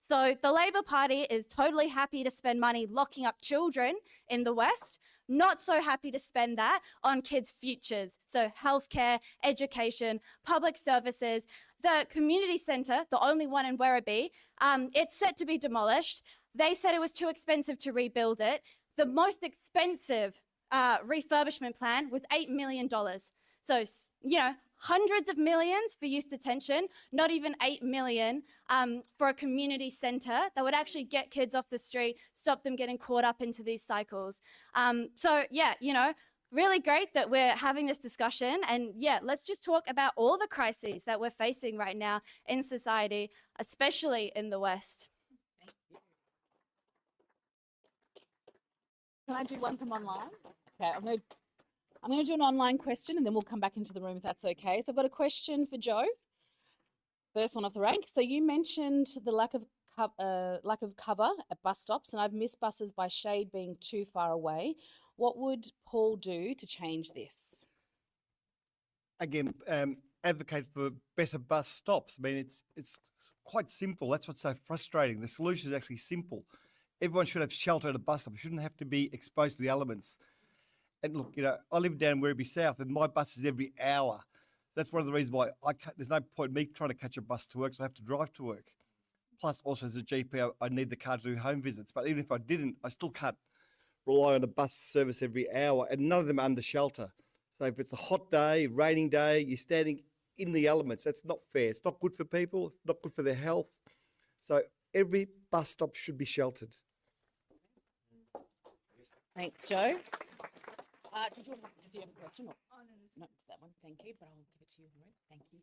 So the Labor Party is totally happy to spend money locking up children in the West, not so happy to spend that on kids' futures. So healthcare, education, public services. The community centre, the only one in Werribee, it's set to be demolished. They said it was too expensive to rebuild it. The most expensive refurbishment plan was $8 million. So, you know, hundreds of millions for youth detention, not even 8 million for a community centre that would actually get kids off the street, stop them getting caught up into these cycles. So yeah, you know, really great that we're having this discussion, and yeah, let's just talk about all the crises that we're facing right now in society, especially in the West. Can I do one from online? Okay, I'm going to do an online question and then we'll come back into the room if that's okay. So I've got a question for Joe. First one off the rank. So you mentioned the lack of cover at bus stops, and I've missed buses by shade being too far away. What would Paul do to change this? Again, advocate for better bus stops. I mean, it's quite simple. That's what's so frustrating. The solution is actually simple. Everyone should have shelter at a bus stop. You shouldn't have to be exposed to the elements. And look, you know, I live down in Werribee South, and my bus is every hour. So that's one of the reasons why there's no point in me trying to catch a bus to work, so I have to drive to work. Plus, also as a GP, I need the car to do home visits. But even if I didn't, I still can't rely on a bus service every hour, and none of them are under shelter. So if it's a hot day, raining day, you're standing in the elements. That's not fair. It's not good for people, not good for their health. So every bus stop should be sheltered. Thanks, Joe. Did you have a question? Or? Oh, no, that one. Thank you, but I'll give it to you. Right? Thank you.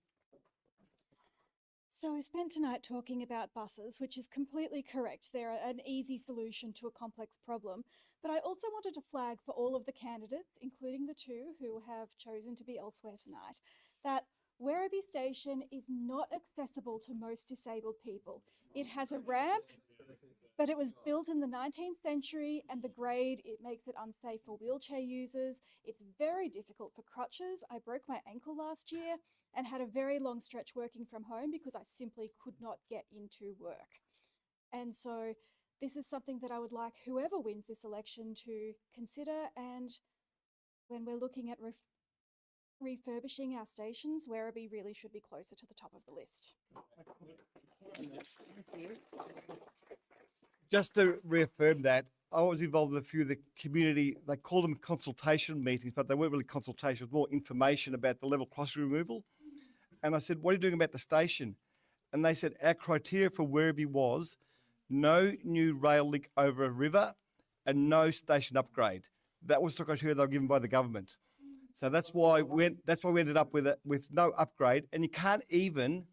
So we spent tonight talking about buses, which is completely correct. They're an easy solution to a complex problem. But I also wanted to flag for all of the candidates, including the two who have chosen to be elsewhere tonight, that Werribee Station is not accessible to most disabled people. It has a ramp. But it was built in the 19th century, and the grade, it makes it unsafe for wheelchair users. It's very difficult for crutches. I broke my ankle last year and had a very long stretch working from home because I simply could not get into work. And so this is something that I would like whoever wins this election to consider. And when we're looking at refurbishing our stations, Werribee really should be closer to the top of the list. Just to reaffirm that, I was involved in a few of the community, they call them consultation meetings, but they weren't really consultations, more information about the level crossing removal. And I said, what are you doing about the station? And they said, our criteria for Werribee was no new rail link over a river and no station upgrade. That was the criteria they were given by the government. So that's why we ended up with no upgrade. And you can't even,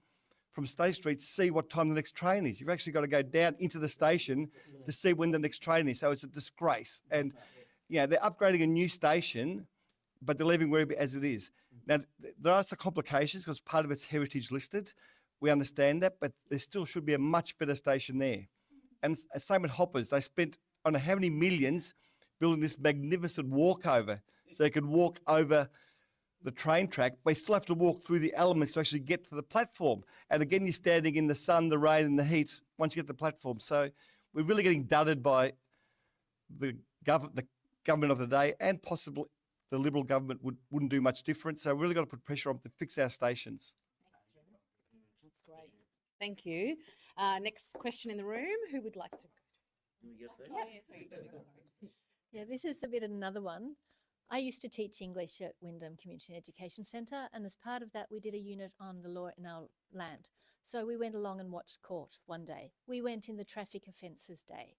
from State Street, see what time the next train is. You've actually got to go down into the station to see when the next train is. So it's a disgrace. And yeah, they're upgrading a new station, but they're leaving Werribee as it is. Now, there are some complications because part of it's heritage listed. We understand that, but there still should be a much better station there. And same with Hoppers. They spent, I don't know how many millions building this magnificent walkover so they could walk over the train track, but you still have to walk through the elements to actually get to the platform. And again, you're standing in the sun, the rain, and the heat once you get to the platform. So we're really getting dudded by the government of the day, and possibly the Liberal government wouldn't do much different. So we've really got to put pressure on to fix our stations. That's great. Thank you. Next question in the room. Who would like to? Yeah, this is a bit of another one. I used to teach English at Wyndham Community Education Centre, and as part of that, we did a unit on the law in our land. So we went along and watched court one day. We went in the traffic offences day.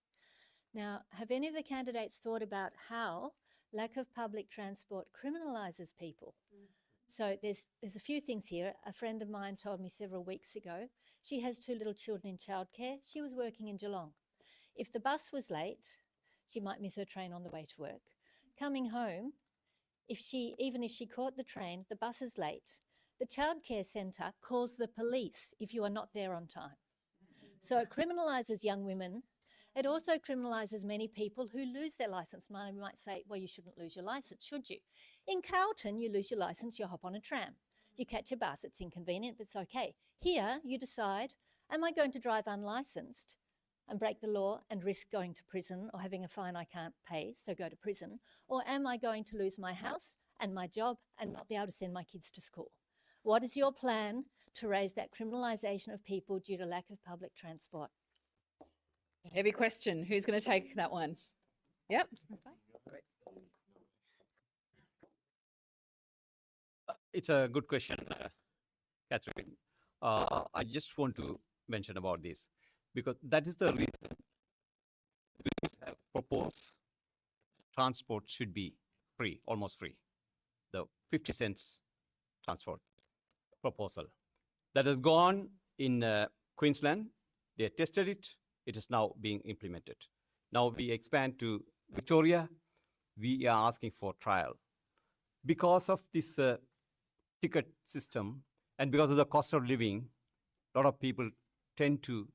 Now, have any of the candidates thought about how lack of public transport criminalises people? So there's a few things here. A friend of mine told me several weeks ago, she has 2 little children in childcare. She was working in Geelong. If the bus was late, she might miss her train on the way to work. Coming home, even if she caught the train, the bus is late, the childcare centre calls the police if you are not there on time. So it criminalises young women. It also criminalises many people who lose their licence. Mine might say, well, you shouldn't lose your licence, should you? In Carlton, you lose your licence, you hop on a tram. You catch a bus, it's inconvenient, but it's okay. Here, you decide, am I going to drive unlicensed and break the law and risk going to prison or having a fine I can't pay, so go to prison? Or am I going to lose my house and my job and not be able to send my kids to school? What is your plan to raise that criminalisation of people due to lack of public transport? Heavy question. Who's going to take that one? Yep. Great. It's a good question, Catherine. I just want to mention about this, because that is the reason we have proposed transport should be free, almost free. The 50 cents transport proposal that has gone in Queensland. They tested it. It is now being implemented. Now we expand to Victoria. We are asking for trial. Because of this ticket system and because of the cost of living, a lot of people tend to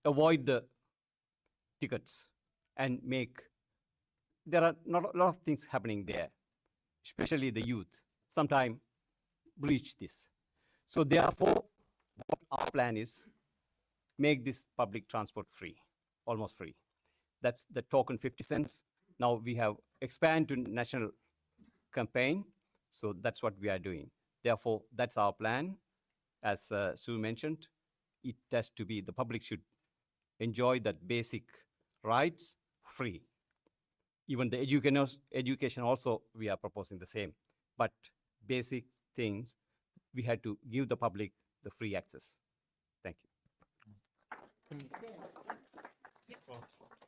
avoid the tickets and there are not a lot of things happening there, especially the youth, sometimes breach this. So therefore, what our plan is, make this public transport free, almost free. That's the token 50 cents. Now we have expanded to national campaign. So that's what we are doing. Therefore, that's our plan. As Sue mentioned, it has to be, the public should enjoy that basic rights free. Even the education also, we are proposing the same. But basic things, we had to give the public the free access. Thank you.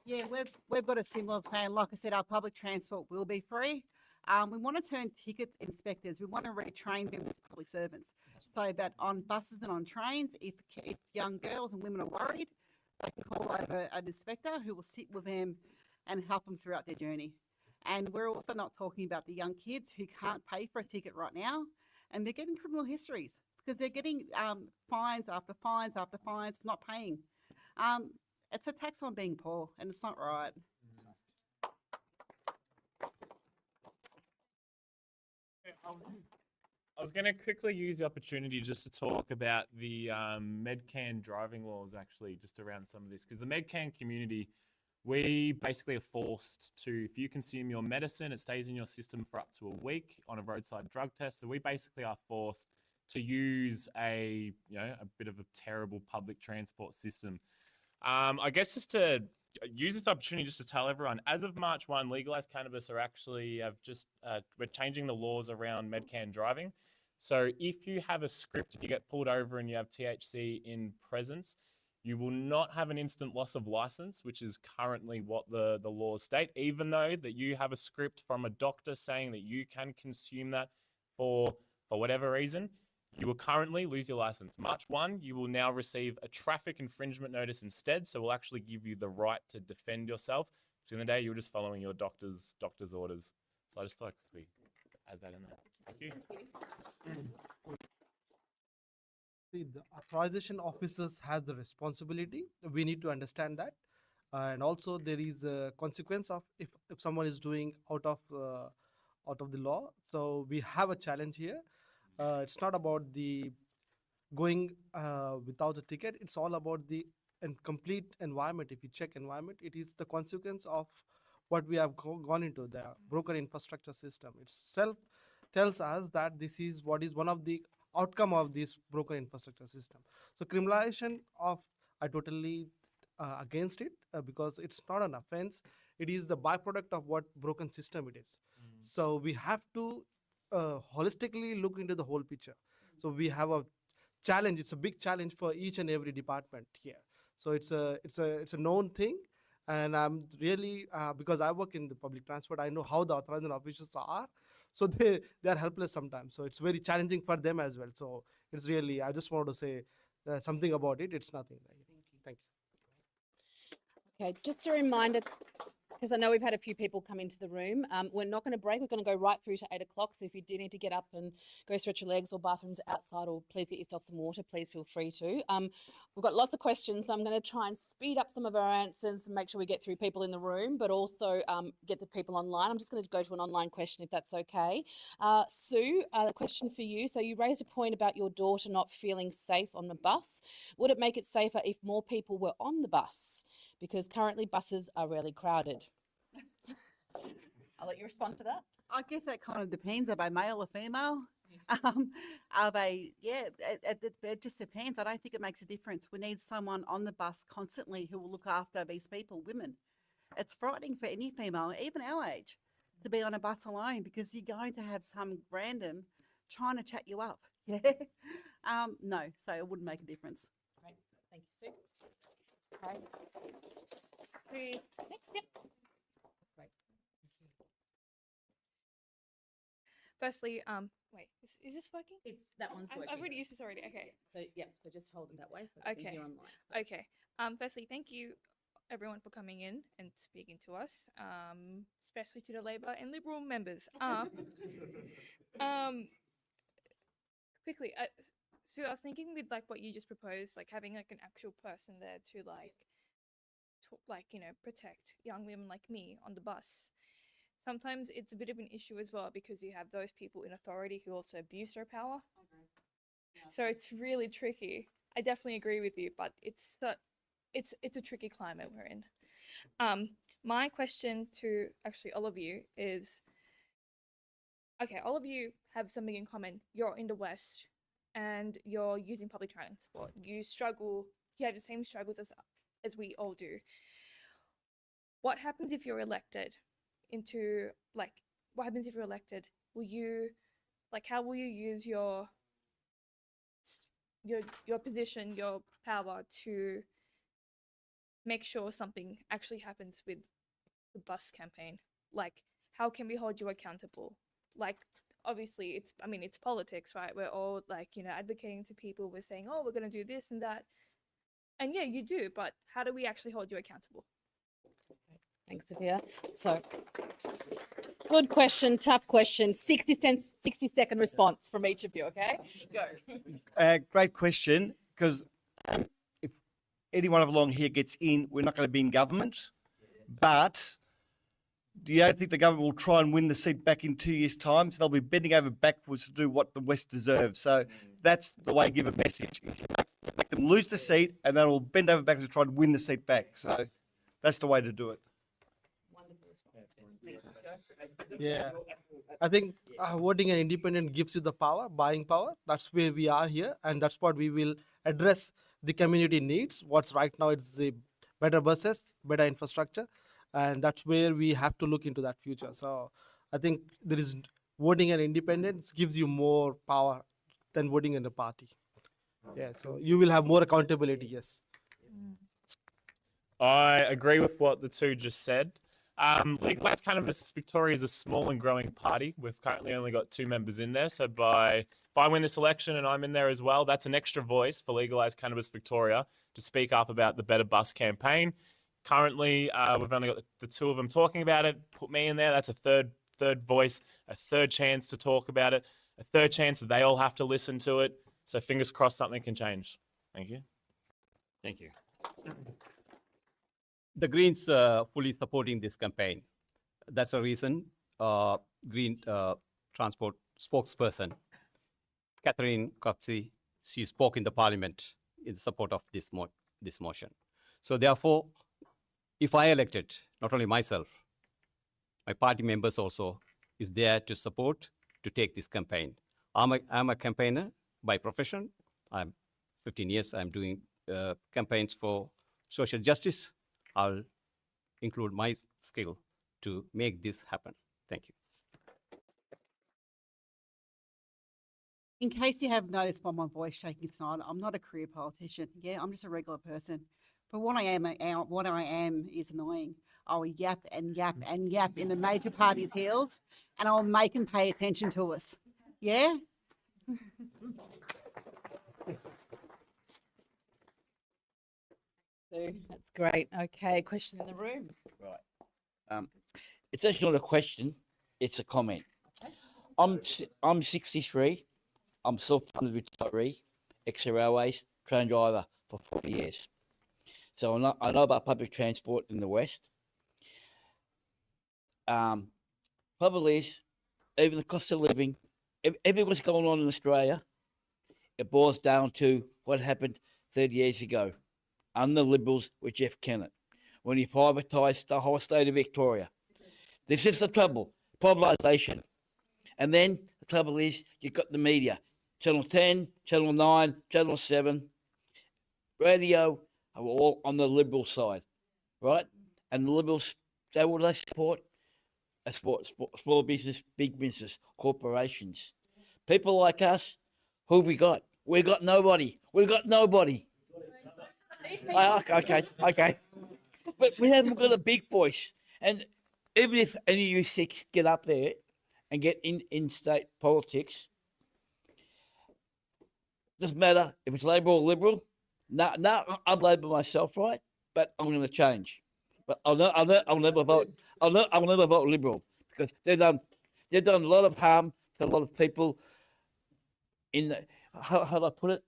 Yeah, we've got a similar plan. Like I said, our public transport will be free. We want to turn ticket inspectors. We want to retrain them as public servants. So that on buses and on trains, if young girls and women are worried, they can call over an inspector who will sit with them and help them throughout their journey. And we're also not talking about the young kids who can't pay for a ticket right now, and they're getting criminal histories because they're getting fines after fines after fines for not paying. It's a tax on being poor, and it's not right. I was going to quickly use the opportunity just to talk about the Medcan driving laws, actually, just around some of this, because the Medcan community, we basically are forced to, if you consume your medicine, it stays in your system for up to a week on a roadside drug test. So we basically are forced to use a bit of a terrible public transport system. I guess just to use this opportunity just to tell everyone, as of March 1, legalized cannabis are actually we're changing the laws around Medcan driving. So if you have a script, you get pulled over and you have THC in presence, you will not have an instant loss of license, which is currently what the laws state, even though that you have a script from a doctor saying that you can consume that for whatever reason, you will currently lose your license. March 1, you will now receive a traffic infringement notice instead, so we'll actually give you the right to defend yourself. Because in the day, you're just following your doctor's orders. So I just thought I'd quickly add that in there. Thank you. See, the authorization officers has the responsibility. We need to understand that. And also there is a consequence of if someone is doing out of the law. So we have a challenge here. It's not about the going without a ticket. It's all about the complete environment. If you check environment, it is the consequence of what we have gone into the broken infrastructure system. Itself tells us that this is what is one of the outcome of this broken infrastructure system. So criminalization of, I totally against it because it's not an offense. It is the byproduct of what broken system it is. So we have to holistically look into the whole picture. So we have a challenge. It's a big challenge for each and every department here. So it's a known thing, and I'm really because I work in the public transport, I know how the authorizing officials are. So they are helpless sometimes. So it's very challenging for them as well. So it's really, I just wanted to say something about it. It's nothing. Thank you. Okay, just a reminder, because I know we've had a few people come into the room. We're not going to break. We're going to go right through to 8 o'clock. So if you do need to get up and go stretch your legs or bathrooms outside or please get yourself some water, please feel free to. We've got lots of questions. So I'm going to try and speed up some of our answers and make sure we get through people in the room, but also get the people online. I'm just going to go to an online question if that's okay. Sue, a question for you. So you raised a point about your daughter not feeling safe on the bus. Would it make it safer if more people were on the bus? Because currently buses are really crowded. I'll let you respond to that. I guess that kind of depends. Are they male or female? Are they, it just depends. I don't think it makes a difference. We need someone on the bus constantly who will look after these people, women. It's frightening for any female, even our age, to be on a bus alone because you're going to have some random trying to chat you up. Yeah. No, so it wouldn't make a difference. Great. Thank you, Sue. Okay. Who's next? Yep. Great. Firstly, wait, is this working? That one's working. I've already used this already. Okay. So yeah, so just hold it that way. So Okay. you're online. So. Okay. Firstly, thank you everyone for coming in and speaking to us, especially to the Labor and Liberal members. Quickly, so I was thinking with like what you just proposed, like having like an actual person there to protect young women like me on the bus. Sometimes it's a bit of an issue as well because you have those people in authority who also abuse their power. So it's really tricky. I definitely agree with you, but it's a tricky climate we're in. My question to actually all of you is, okay, all of you have something in common. You're in the West and you're using public transport. You have the same struggles as we all do. What happens if you're elected what happens if you're elected? Will you, how will you use your position, your power to make sure something actually happens with the bus campaign? How can we hold you accountable? Obviously it's politics, right? We're all advocating to people. We're saying, oh, we're going to do this and that. And yeah, you do, but how do we actually hold you accountable? Thanks, Sophia. So, good question, tough question. 60-second response from each of you, okay? Go. Great question, because if anyone along here gets in, we're not going to be in government. But do you don't think the government will try and win the seat back in 2 years' time? So they'll be bending over backwards to do what the West deserves. So that's the way to give a message. Make them lose the seat, and then we'll bend over backwards to try and win the seat back. So that's the way to do it. Yeah, I think voting an independent gives you the power, buying power. That's where we are here, and that's what we will address the community needs. What's right now is the better buses, better infrastructure, and that's where we have to look into that future. So I think there is voting an independent gives you more power than voting in a party. Yeah, so you will have more accountability. Yes. I agree with what the two just said. Legalised Cannabis Victoria is a small and growing party. We've currently only got 2 members in there. So if I win this election and I'm in there as well, that's an extra voice for Legalised Cannabis Victoria to speak up about the Better Bus campaign. Currently, we've only got the 2 of them talking about it. Put me in there. That's a third voice, a third chance to talk about it, a third chance that they all have to listen to it. So fingers crossed something can change. Thank you. Thank you. The Greens fully supporting this campaign. That's a reason Green Transport spokesperson, Catherine Copsey, she spoke in the Parliament in support of this motion. So therefore, if I elected, not only myself, my party members also is there to support, to take this campaign. I'm a campaigner by profession. I'm 15 years, I'm doing campaigns for social justice. I'll include my skill to make this happen. Thank you. In case you have noticed by my voice shaking tonight, I'm not a career politician. Yeah, I'm just a regular person. But what I am is annoying. I will yap and yap and yap in the major party's heels, and I'll make them pay attention to us. Yeah? That's great. Okay, question in the room. Right. It's actually not a question, it's a comment. I'm 63. I'm self-funded retiree, ex-railways, train driver for 40 years. So I know about public transport in the West. Probably is, even the cost of living, everything what's going on in Australia, it boils down to what happened 30 years ago under the Liberals with Jeff Kennett, when he privatised the whole state of Victoria. This is the trouble, privatisation. And then the trouble is you've got the media, Channel 10, Channel 9, Channel 7, radio are all on the Liberal side, right? And the Liberals, they support small business, big business, corporations. People like us, who have we got? We've got nobody. We've got nobody. Okay. But we haven't got a big voice. And even if any of you 6 get up there and get in state politics, doesn't matter if it's Labor or Liberal. No, I'm Labor myself, right? But I'm going to change. But I'll never vote. I'll never vote Liberal because they've done a lot of harm to a lot of people. In the, how do I put it?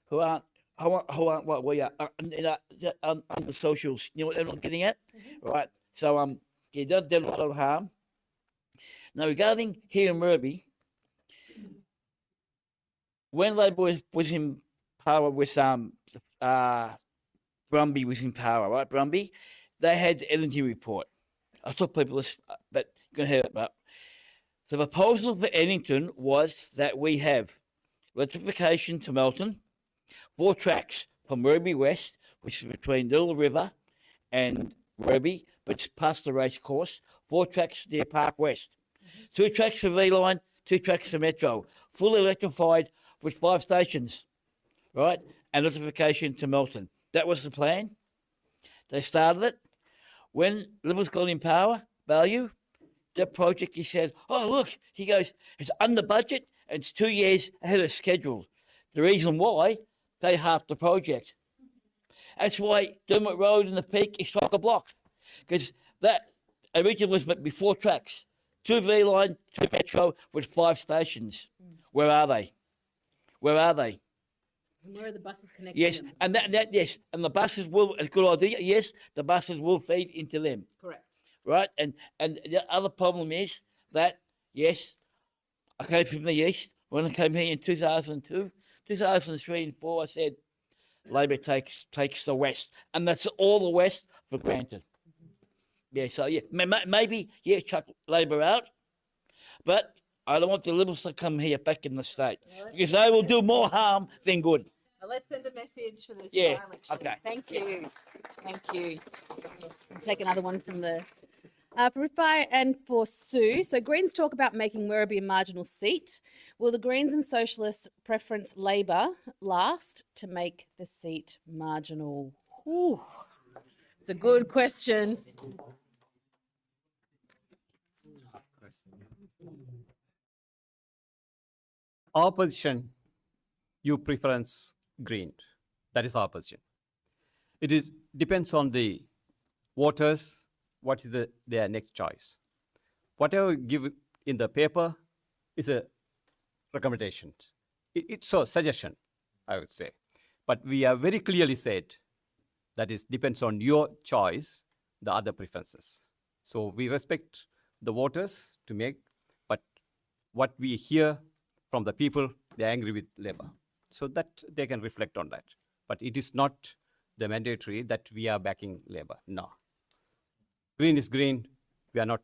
Who aren't what we are on the socials. You know what I'm getting at, right? So yeah, they've done a lot of harm. Now regarding here in Werribee, when Labor was in power with Brumby was in power, right? Brumby, they had the energy report. I thought people was, but you're gonna hear it about. The proposal for Eddington was that we have electrification to Melton, 4 tracks from Werribee West, which is between Little River and Werribee, but it's past the race course, 4 tracks near Park West, 2 tracks to V-Line, 2 tracks to Metro, fully electrified with 5 stations, right? And electrification to Melton. That was the plan. They started it. When Liberals got in power, value, that project, he said, oh, look, he goes, it's under budget and it's 2 years ahead of schedule. The reason why, they halved the project. That's why Dermot Road and the Peak is chock-a-block, because that originally was meant to be 4 tracks, 2 V-Line, 2 Metro with 5 stations. Where are they? Where are they? Where are the buses connecting Yes, them? and yes, and the buses will, a good idea, yes, the buses will feed into them. Correct. Right? And the other problem is that, yes, I came from the east. When I came here in 2002, 2003 and 4, I said, Labor takes the west. And that's all the west for granted. Yeah, so yeah, maybe, yeah, chuck Labor out, but I don't want the Liberals to come here back in the state because they will do more harm than good. Well, let's send a message for this Yeah, by-election. okay. Thank you. Thank you. I'll take another one from the for Rippai and for Sue. So Greens talk about making Werribee a marginal seat. Will the Greens and Socialists preference Labor last to make the seat marginal? Ooh, it's a good question. Our position, you preference green. That is our position. It is depends on the voters, what is their next choice. Whatever we give in the paper is a recommendation. It's a suggestion, I would say. But we have very clearly said that is depends on your choice, the other preferences. So we respect the voters to make, but what we hear from the people, they're angry with Labour. So that they can reflect on that. But it is not the mandatory that we are backing Labour. No. Green is green. We are not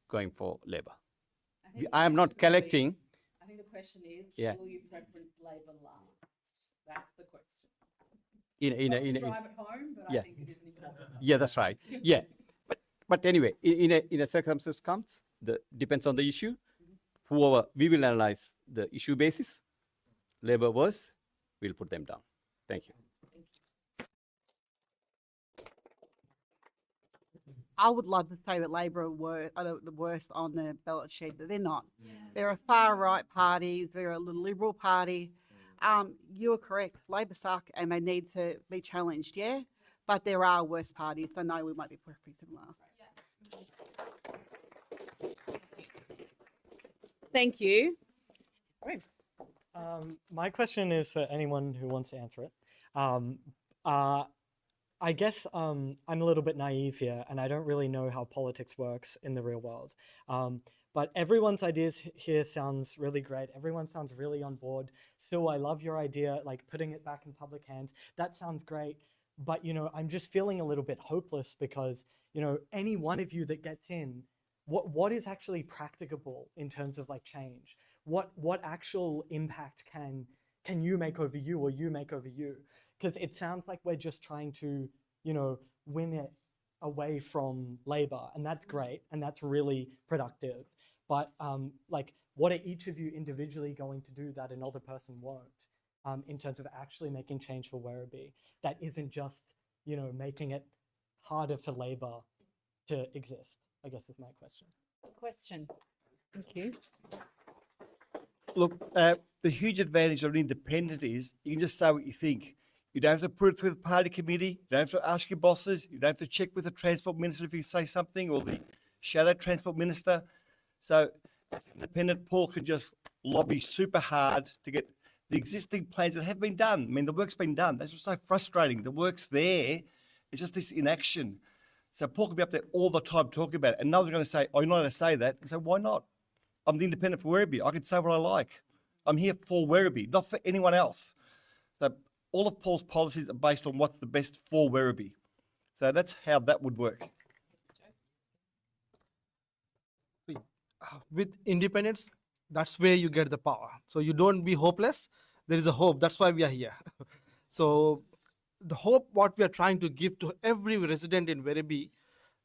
going for Labour. I am not collecting. I think the question is, Yeah. will you preference Labor last? That's the question. Not to drive it home, but yeah. I think it is an important Yeah, that's right. Yeah. But anyway, in a circumstance comes, depends on the issue. Whoever, we will analyze the issue basis. Labour was, we'll put them down. Thank you. I would love to say that Labor are the worst on the ballot sheet, but they're not. They're a far right party. They're a Liberal party. You are correct. Labor suck and they need to be challenged, yeah? But there are worse parties, so no, we might be preferring last. Thank you. My question is for anyone who wants to answer it. I guess I'm a little bit naive here and I don't really know how politics works in the real world. But everyone's ideas here sounds really great. Everyone sounds really on board. Sue, I love your idea, like putting it back in public hands. That sounds great. But, you know, I'm just feeling a little bit hopeless because, you know, any one of you that gets in, what is actually practicable in terms of like change? What actual impact can you make over you or you make over you? Because it sounds like we're just trying to, you know, win it away from Labor, and that's great and that's really productive. But like, what are each of you individually going to do that another person won't, in terms of actually making change for Werribee? That isn't just, you know, making it harder for Labor to exist, I guess is my question. Good question. Thank you. Look, the huge advantage of an independent is you can just say what you think. You don't have to put it through the party committee. You don't have to ask your bosses. You don't have to check with the transport minister if you say something, or the shadow transport minister. So as independent, Paul could just lobby super hard to get the existing plans that have been done. I mean, the work's been done. That's what's so frustrating. The work's there. It's just this inaction. So Paul could be up there all the time talking about it. And no one's going to say, oh, you're not going to say that. And so why not? I'm the independent for Werribee. I can say what I like. I'm here for Werribee, not for anyone else. So all of Paul's policies are based on what's the best for Werribee. So that's how that would work. With independence, that's where you get the power. So you don't be hopeless. There is a hope. That's why we are here. So the hope what we are trying to give to every resident in Werribee,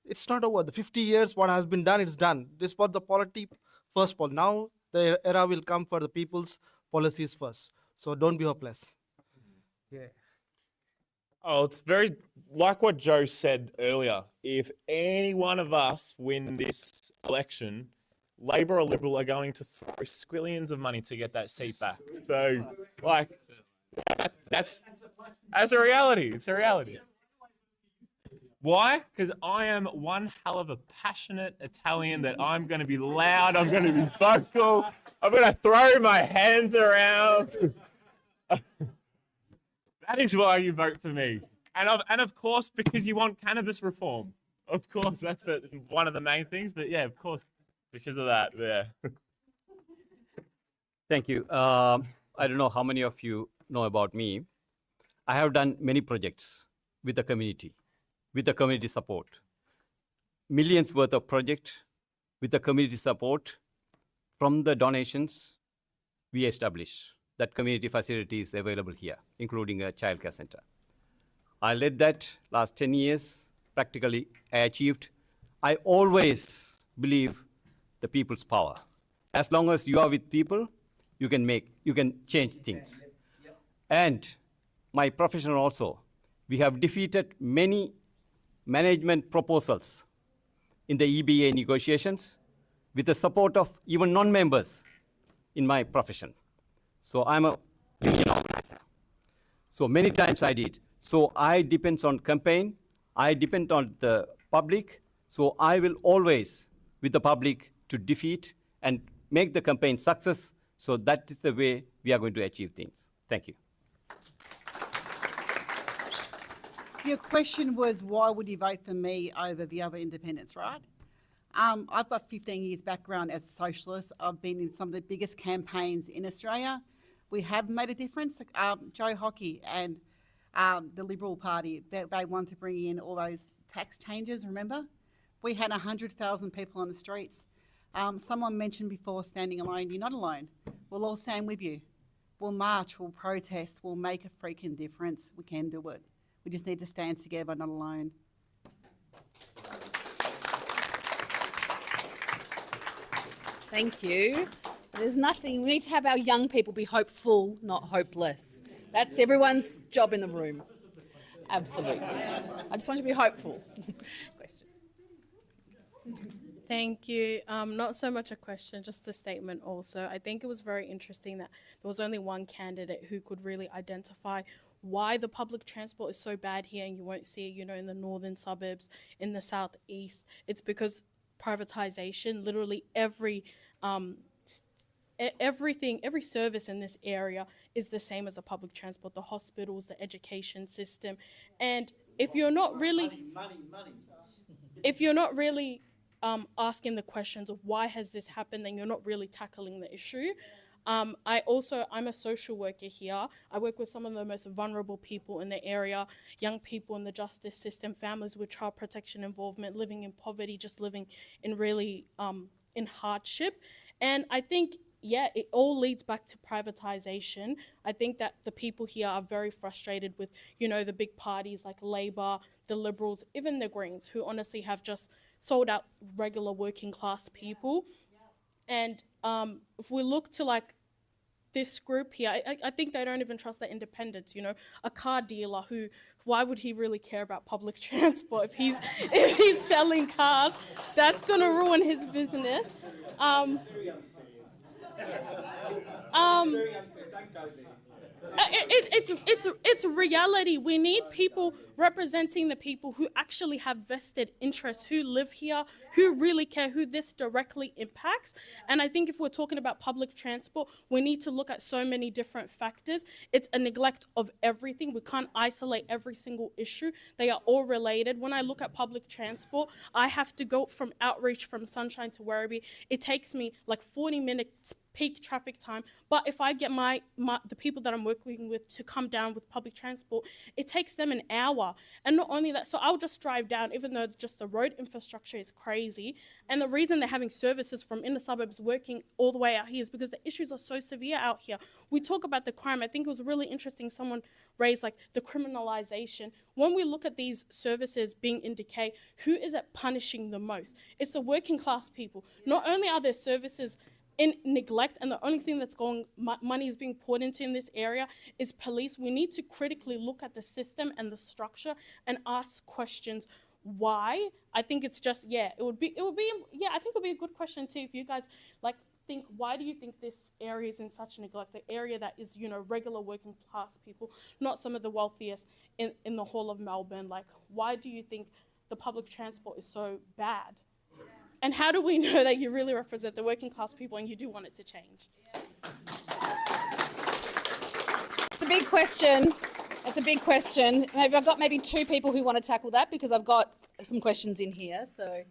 it's not over. The 50 years, what has been done, it's done. This was the polity first poll. Now the era will come for the people's policies first. So don't be hopeless. Yeah. Oh, it's very like what Joe said earlier. If any one of us win this election, Labor or Liberal are going to throw squillions of money to get that seat back. So, like, that's a reality. It's a reality. Why? Because I am one hell of a passionate Italian that I'm going to be loud. I'm going to be vocal. I'm going to throw my hands around. That is why you vote for me. And of course, because you want cannabis reform. Of course, that's one of the main things. But yeah, of course, because of that, yeah. Thank you. I don't know how many of you know about me. I have done many projects with the community support. Millions worth of project with the community support. From the donations, we establish that community facilities available here, including a childcare center. I led that last 10 years. Practically, I achieved. I always believe the people's power. As long as you are with people, you can change things. And my profession also, we have defeated many management proposals in the EBA negotiations with the support of even non-members in my profession. So I'm a union organizer. So many times I did. So I depend on campaign, I depend on the public, so I will always with the public to defeat and make the campaign success. So that is the way we are going to achieve things. Thank you. Your question was, why would you vote for me over the other independents, right? I've got 15 years background as a socialist. I've been in some of the biggest campaigns in Australia. We have made a difference. Joe Hockey and the Liberal Party, they wanted to bring in all those tax changes, remember? We had 100,000 people on the streets. Someone mentioned before standing alone. You're not alone. We'll all stand with you. We'll march, we'll protest, we'll make a freaking difference. We can do it. We just need to stand together, not alone. Thank you. There's nothing, we need to have our young people be hopeful, not hopeless. That's everyone's job in the room. Absolutely. I just want you to be hopeful. Question. Thank you. Not so much a question, just a statement also. I think it was very interesting that there was only one candidate who could really identify why the public transport is so bad here, and you won't see it, in the northern suburbs, in the southeast. It's because privatization, literally every service in this area is the same as the public transport, the hospitals, the education system. And if you're not really asking the questions of why has this happened, then you're not really tackling the issue. I'm a social worker here. I work with some of the most vulnerable people in the area, young people in the justice system, families with child protection involvement, living in poverty, just living in really in hardship. And I think, it all leads back to privatization. I think that the people here are very frustrated with, the big parties like Labor, the Liberals, even the Greens, who honestly have just sold out regular working class people. And if we look to this group here, I think they don't even trust their independence. A car dealer why would he really care about public transport if he's selling cars? That's gonna ruin his business. It's reality. We need people representing the people who actually have vested interests, who live here, who really care, who this directly impacts. And I think if we're talking about public transport, we need to look at so many different factors. It's a neglect of everything. We can't isolate every single issue. They are all related. When I look at public transport, I have to go from outreach from Sunshine to Werribee. It takes me 40 minutes peak traffic time, but if I get the people that I'm working with to come down with public transport, it takes them an hour. And not only that, so I'll just drive down, even though just the road infrastructure is crazy. And the reason they're having services from inner suburbs working all the way out here is because the issues are so severe out here. We talk about the crime. I think it was really interesting someone raised the criminalization. When we look at these services being in decay, who is it punishing the most? It's the working class people. Not only are there services in neglect, and the only thing that's money is being poured into in this area is police. We need to critically look at the system and the structure and ask questions. Why? I think it's just, I think it would be a good question too if you guys think, why do you think this area is in such neglect? The area that is, regular working class people, not some of the wealthiest in the whole of Melbourne. Why do you think the public transport is so bad? And how do we know that you really represent the working class people and you do want it to change? It's a big question. That's a big question. Maybe I've got maybe two people who want to tackle that because I've got some questions in here. So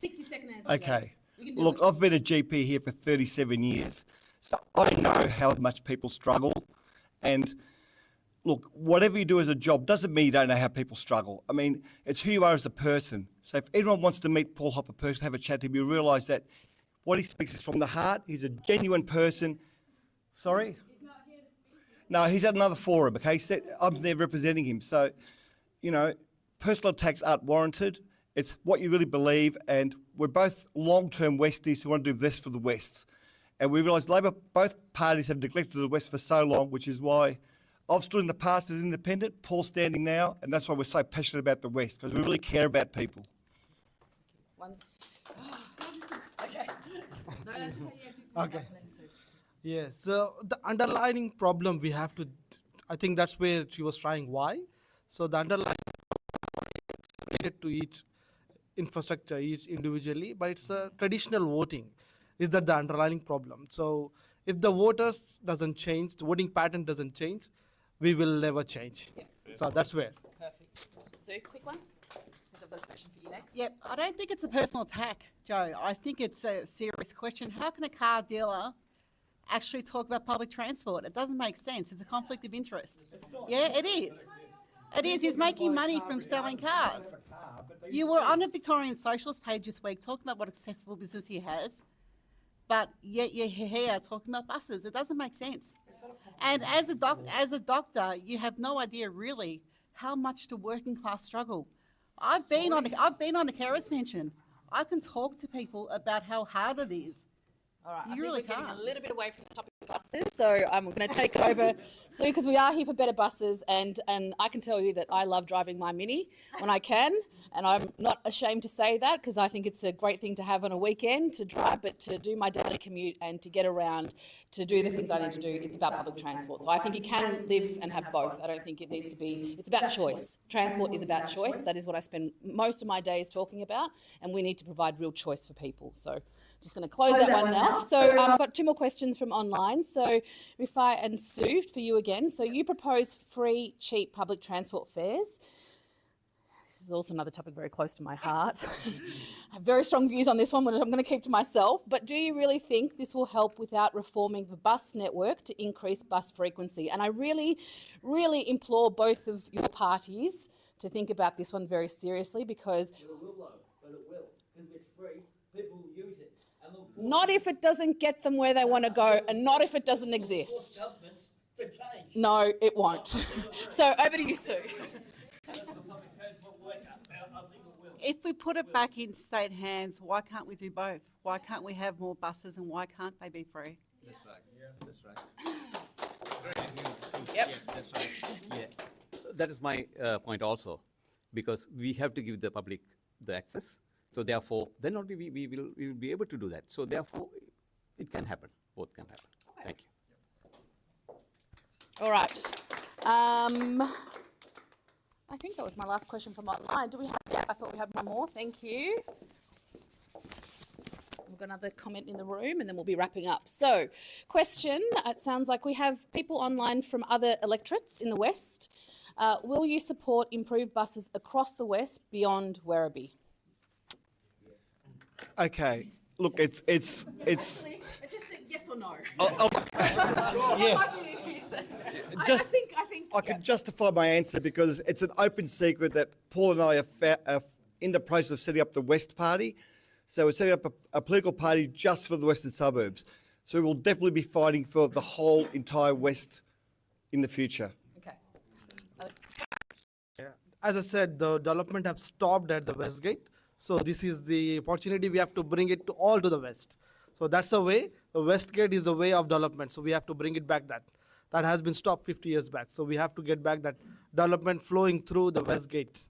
60-second answer. Okay. You can do Look, it. I've been a GP here for 37 years, so I know how much people struggle. And look, whatever you do as a job doesn't mean you don't know how people struggle. I mean, it's who you are as a person. So if anyone wants to meet Paul Hopper personally, have a chat to him, you realise that what he speaks is from the heart. He's a genuine person. Sorry? No, he's at another forum, okay? So I'm there representing him. So, you know, personal attacks aren't warranted. It's what you really believe, and we're both long-term Westies who want to do this for the Wests. And we realise Labor, both parties have neglected the West for so long, which is why I've stood in the past as independent, Paul's standing now, and that's why we're so passionate about the West, because we really care about people. Okay. Okay. Yeah, so the underlying problem we have to, I think that's where she was trying why. So the underlying related to each infrastructure, each individually, but it's a traditional voting. Is that the underlying problem? So if the voters doesn't change, the voting pattern doesn't change, we will never change. Yeah. So that's where. Perfect. So quick one, because I've got a question for you next. Yep, I don't think it's a personal attack, Joe. I think it's a serious question. How can a car dealer actually talk about public transport? It doesn't make sense. It's a conflict of interest. Yeah, it is. It is. He's making money from selling cars. You were on a Victorian Socialist page this week talking about what accessible business he has, but yet you're here talking about buses. It doesn't make sense. And as a doctor, you have no idea really how much the working class struggle. I've been on a carer's pension. I can talk to people about how hard it is. All right, You I really think we're can't. getting a little bit away from the topic of buses, so I'm going to take over, Sue, because we are here for better buses, and I can tell you that I love driving my Mini when I can, and I'm not ashamed to say that because I think it's a great thing to have on a weekend to drive, but to do my daily commute and to get around, to do the things I need to do, it's about public transport. So I think you can live and have both. I don't think it needs to be, it's about choice. Transport is about choice. That is what I spend most of my days talking about, and we need to provide real choice for people. So just going to close that one now. So I've got two more questions from online. So Rifai and Sue, for you again. So you propose free, cheap public transport fares. This is also another topic very close to my heart. I have very strong views on this one, which I'm going to keep to myself. But do you really think this will help without reforming the bus network to increase bus frequency? And I really, really implore both of your parties to think about this one very seriously because... It will, though, but it will. Because it's free, people will use it. And not if it doesn't get them where they want to go, and not if it doesn't exist. No, it won't. So over to you, Sue. If we put it back in state hands, why can't we do both? Why can't we have more buses and why can't they be free? That's right. Yeah, that's right. Yep. Yeah, that's right. Yeah, that is my point also, because we have to give the public the access. So therefore, then only we will be able to do that. So therefore, it can happen. Both can happen. Okay. Thank you. All right. I think that was my last question from online. Do we have? Yeah, I thought we had one more. Thank you. We've got another comment in the room, and then we'll be wrapping up. So, question. It sounds like we have people online from other electorates in the West. Will you support improved buses across the West beyond Werribee? Okay, look, it's Actually, just a yes or no. Yes. Just, I think. I can justify my answer because it's an open secret that Paul and I are in the process of setting up the West Party. So we're setting up a political party just for the Western Suburbs. So we'll definitely be fighting for the whole entire West in the future. Okay. Yeah. As I said, the development have stopped at the West Gate. So this is the opportunity. We have to bring it to all to the West. So that's the way. The West Gate is the way of development. So we have to bring it back. That has been stopped 50 years back. So we have to get back that development flowing through the West Gate.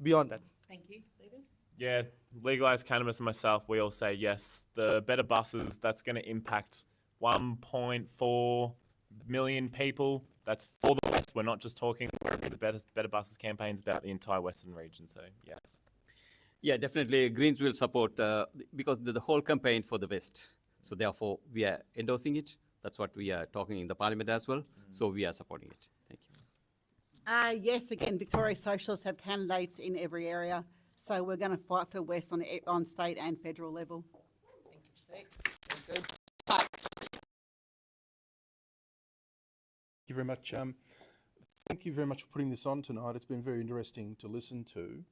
Beyond that. Thank you. Stephen? Yeah, legalize cannabis and myself, we all say yes. The better buses, that's going to impact 1.4 million people. That's for the West. We're not just talking the better buses campaigns about the entire Western region. So yes. Yeah, definitely Greens will support because the whole campaign for the West. So therefore, we are endorsing it. That's what we are talking in the parliament as well. So we are supporting it. Thank you. Yes, again, Victoria Socialists have candidates in every area, so we're going to fight for West on state and federal level. Thank you, Sue. Very good. Thank you very much. Thank you very much for putting this on tonight. It's been very interesting to listen to.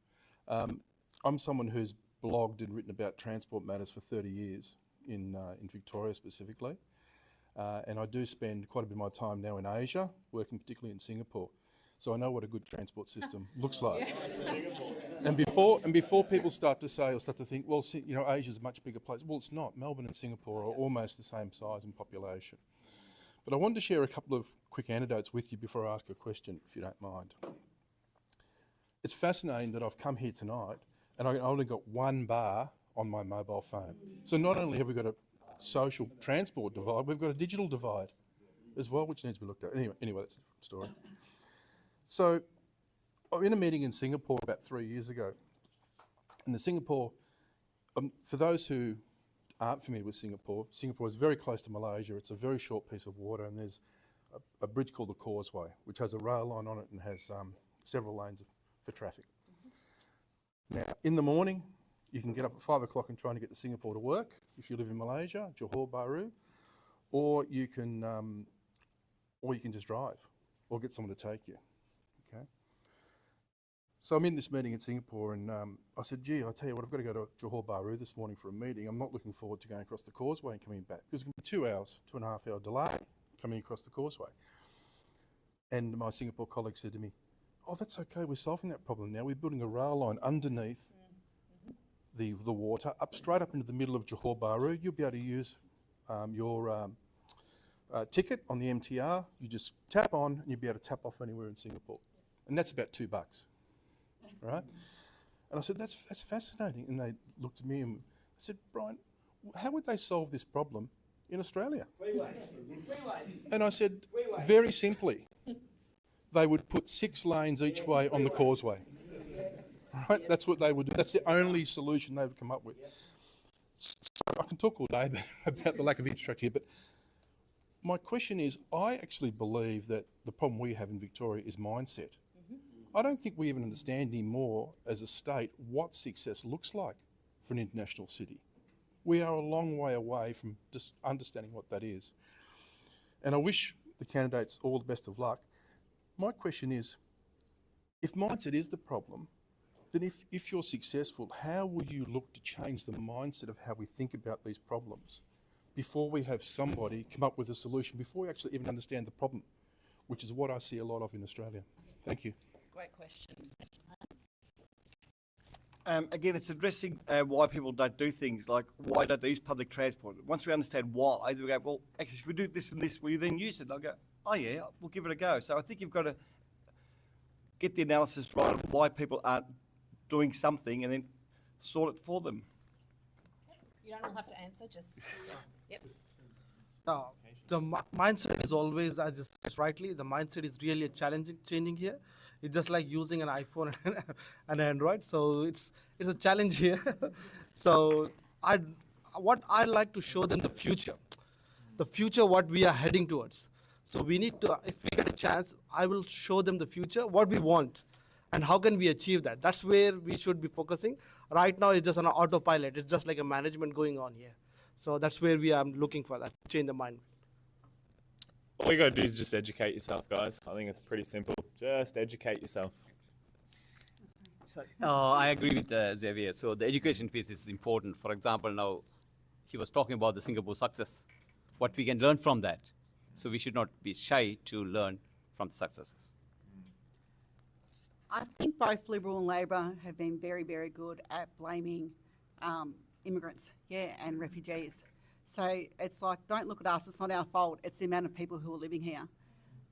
I'm someone who's blogged and written about transport matters for 30 years in Victoria specifically. And I do spend quite a bit of my time now in Asia, working particularly in Singapore. So I know what a good transport system looks like. And before people start to say or start to think, well, you know, Asia's a much bigger place. Well, it's not. Melbourne and Singapore are almost the same size in population. But I wanted to share a couple of quick anecdotes with you before I ask a question, if you don't mind. It's fascinating that I've come here tonight and I only got one bar on my mobile phone. So not only have we got a social transport divide, we've got a digital divide as well, which needs to be looked at. Anyway, that's a different story. So I'm in a meeting in Singapore about 3 years ago. And the Singapore, for those who aren't familiar with Singapore, Singapore is very close to Malaysia. It's a very short piece of water, and there's a bridge called the Causeway, which has a rail line on it and has several lanes for traffic. Now, in the morning, you can get up at 5 o'clock and try to get to Singapore to work if you live in Malaysia, Johor Bahru, or you can just drive or get someone to take you. Okay. So I'm in this meeting in Singapore, and I said, gee, I tell you what, I've got to go to Johor Bahru this morning for a meeting. I'm not looking forward to going across the Causeway and coming back, because it's going to be 2 hours, 2.5 hour delay coming across the Causeway. And my Singapore colleague said to me, oh, that's okay, we're solving that problem now. We're building a rail line underneath the water, straight up into the middle of Johor Bahru. You'll be able to use your ticket on the MTR. You just tap on and you'll be able to tap off anywhere in Singapore. And that's about $2. Right? And I said, that's fascinating. And they looked at me and said, Brian, how would they solve this problem in Australia? And I said, very simply, they would put 6 lanes each way on the Causeway. Right? That's what they would do. That's the only solution they would come up with. So I can talk all day about the lack of infrastructure here, but my question is, I actually believe that the problem we have in Victoria is mindset. I don't think we even understand anymore as a state what success looks like for an international city. We are a long way away from just understanding what that is. And I wish the candidates all the best of luck. My question is, if mindset is the problem, then if you're successful, how will you look to change the mindset of how we think about these problems before we have somebody come up with a solution, before we actually even understand the problem, which is what I see a lot of in Australia? Thank you. Great question. Again, it's addressing why people don't do things, like why don't they use public transport. Once we understand why, they go, well, actually, if we do this and this, will you then use it? They'll go, oh yeah, we'll give it a go. So I think you've got to get the analysis right of why people aren't doing something and then sort it for them. You don't all have to answer, just, yep. The mindset is always, as you said rightly, the mindset is really a changing here. It's just like using an iPhone and Android. So it's a challenge here. So what I like to show them the future, what we are heading towards. So we need to, if we get a chance, I will show them the future, what we want, and how can we achieve that. That's where we should be focusing. Right now, it's just on an autopilot. It's just like a management going on here. So that's where we are looking for that, change the mind. All you got to do is just educate yourself, guys. I think it's pretty simple. Just educate yourself. I agree with Xavier. So the education piece is important. For example, now he was talking about the Singapore success, what we can learn from that. So we should not be shy to learn from the successes. I think both Liberal and Labor have been very, very good at blaming immigrants, and refugees. So it's like, don't look at us, it's not our fault, it's the amount of people who are living here.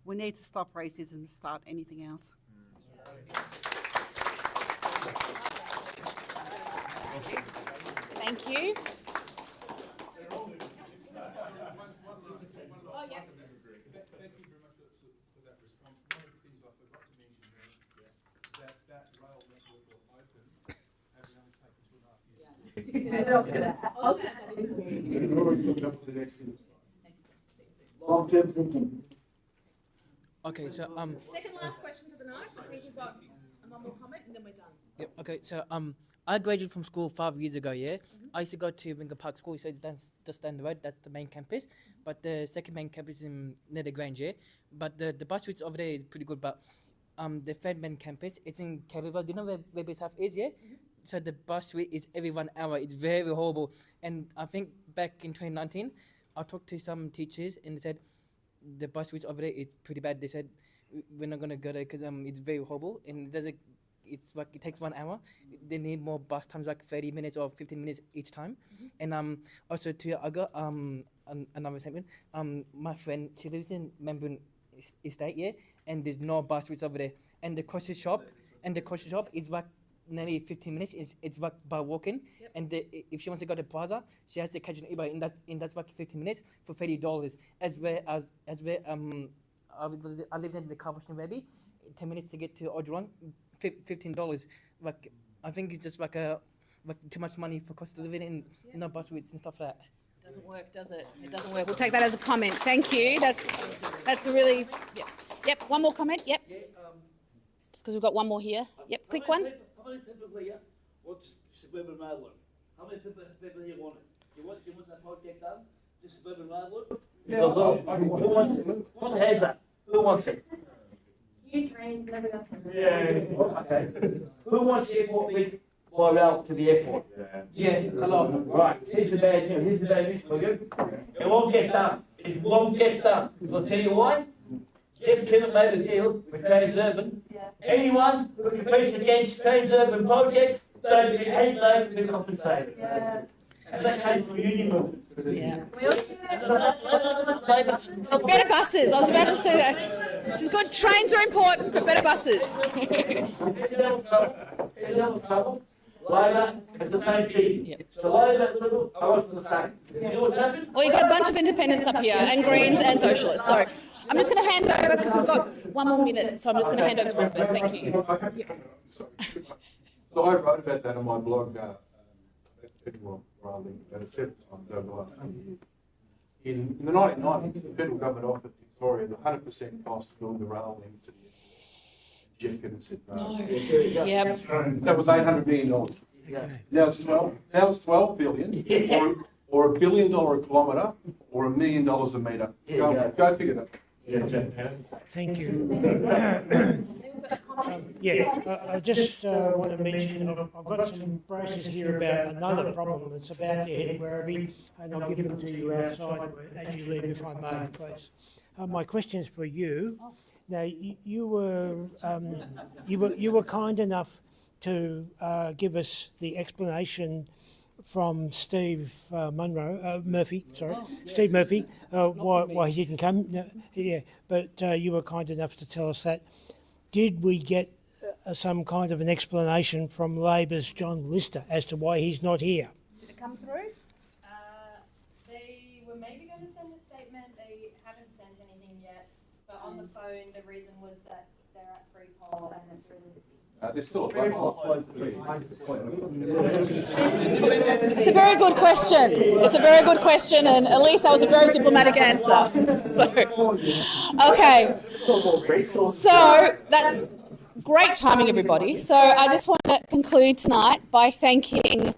We need to stop racism and start anything else. Thank you. Thank you very much for that response. One of the things I forgot to mention was that rail network will open, having only taken 2.5 years. long-term thinking. Okay, so Second last question for the night. I think we've got one more comment and then we're done. Yep. Okay. So I graduated from school 5 years ago. Yeah. I used to go to Winker Park School. So that's just down the road. That's the main campus. But the second main campus is in Nether Grange. Yeah. But the bus routes over there is pretty good. But the third main campus, it's in Cariva. Do you know where Werribee South is? Yeah. So the bus route is every 1 hour. It's very horrible. And I think back in 2019, I talked to some teachers and they said the bus routes over there is pretty bad. They said we're not gonna go there because it's very horrible and it's like it takes 1 hour. They need more bus times, like 30 minutes or 15 minutes each time. And also I got another statement. My friend, she lives in Melbourne Estate, yeah, and there's no bus routes over there. And the grocery shop is like nearly 15 minutes. It's like by walking. Yep. And if she wants to go to Plaza, she has to catch an Uber in that's like 15 minutes for $30. As where I lived in the car wash in Werribee, 10 minutes to get to Oderon, $15. Like I think it's just like too much money for cost of living and no bus routes and stuff like that. Doesn't work, does it? It doesn't work. We'll take that as a comment. Thank you. That's a really yep. One more comment. Yep. Just because we've got one more here. Yep. Quick one. How many people here want suburban railroad? How many people here want it? Do you want that project done? The suburban railroad? Who has that? Who wants it? You trains never got to. Okay. Who wants the airport link by rail to the airport? Yes, a lot. Right. Here's the bad news. Here's the bad news for you. It won't get done. It won't get done. I'll tell you why. Jeff Kennett made a deal with Transurban. Anyone who competes against Transurban projects, they get $8 million to be compensated. And that came from union movements. Yeah. Better buses. I was about to say that. Which is good. Trains are important, but better buses. Labor, it's the same thing. So Labor, Liberal, I want the same. You know what's happened? Well, you've got a bunch of independents up here, and Greens and Socialists. So I'm just going to hand over because we've got one more minute. So I'm just going to hand over to one bit. Thank you. So I wrote about that on my blog, federal railing, at a set times over the last 100 years. In the 1990s, the federal government offered Victoria the 100% cost to build the rail link to the Jeff Kennett said no. Yep. That was $800 million. Now it's 12 billion, or $1 billion a kilometre, or $1 million a metre. Go figure that. Thank you. I just want to mention I've got some brochures here about another problem that's about to hit Werribee, and I'll give them to you outside as you leave, if I may, please. My question is for you. Now, you were kind enough to give us the explanation from Steve Murphy. Steve Murphy. Why he didn't come? No, but you were kind enough to tell us that. Did we get some kind of an explanation from Labor's John Lister as to why he's not here? Did it come through? They were maybe going to send a statement. They haven't sent anything yet. But on the phone, the reason was that they're at free poll and it's really busy. There's still a It's a very good question. It's a very good question, and at least that was a very diplomatic answer. Okay. So that's great timing, everybody. So I just want to conclude tonight by thanking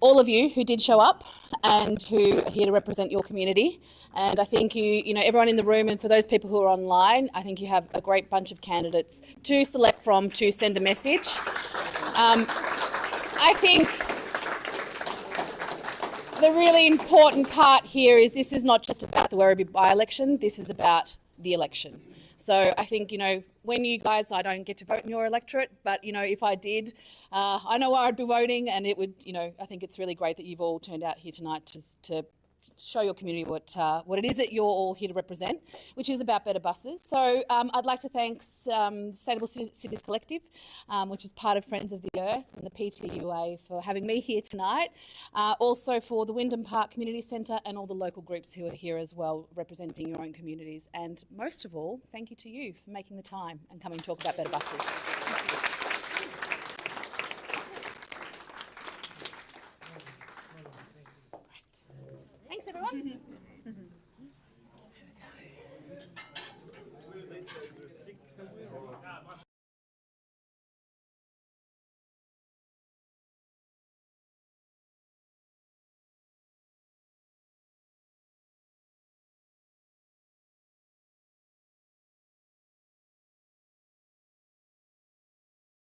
all of you who did show up and who are here to represent your community. And I think everyone in the room, and for those people who are online, I think you have a great bunch of candidates to select from to send a message. I think the really important part here is this is not just about the Werribee by-election, this is about the election. So I think, when you guys, I don't get to vote in your electorate, but, if I did, I know where I'd be voting, and it would, I think it's really great that you've all turned out here tonight to show your community what it is that you're all here to represent, which is about better buses. So I'd like to thank Sustainable Cities Collective, which is part of Friends of the Earth, and the PTUA for having me here tonight. Also for the Wyndham Park Community Centre and all the local groups who are here as well, representing your own communities. And most of all, thank you to you for making the time and coming to talk about better buses. Thanks, everyone.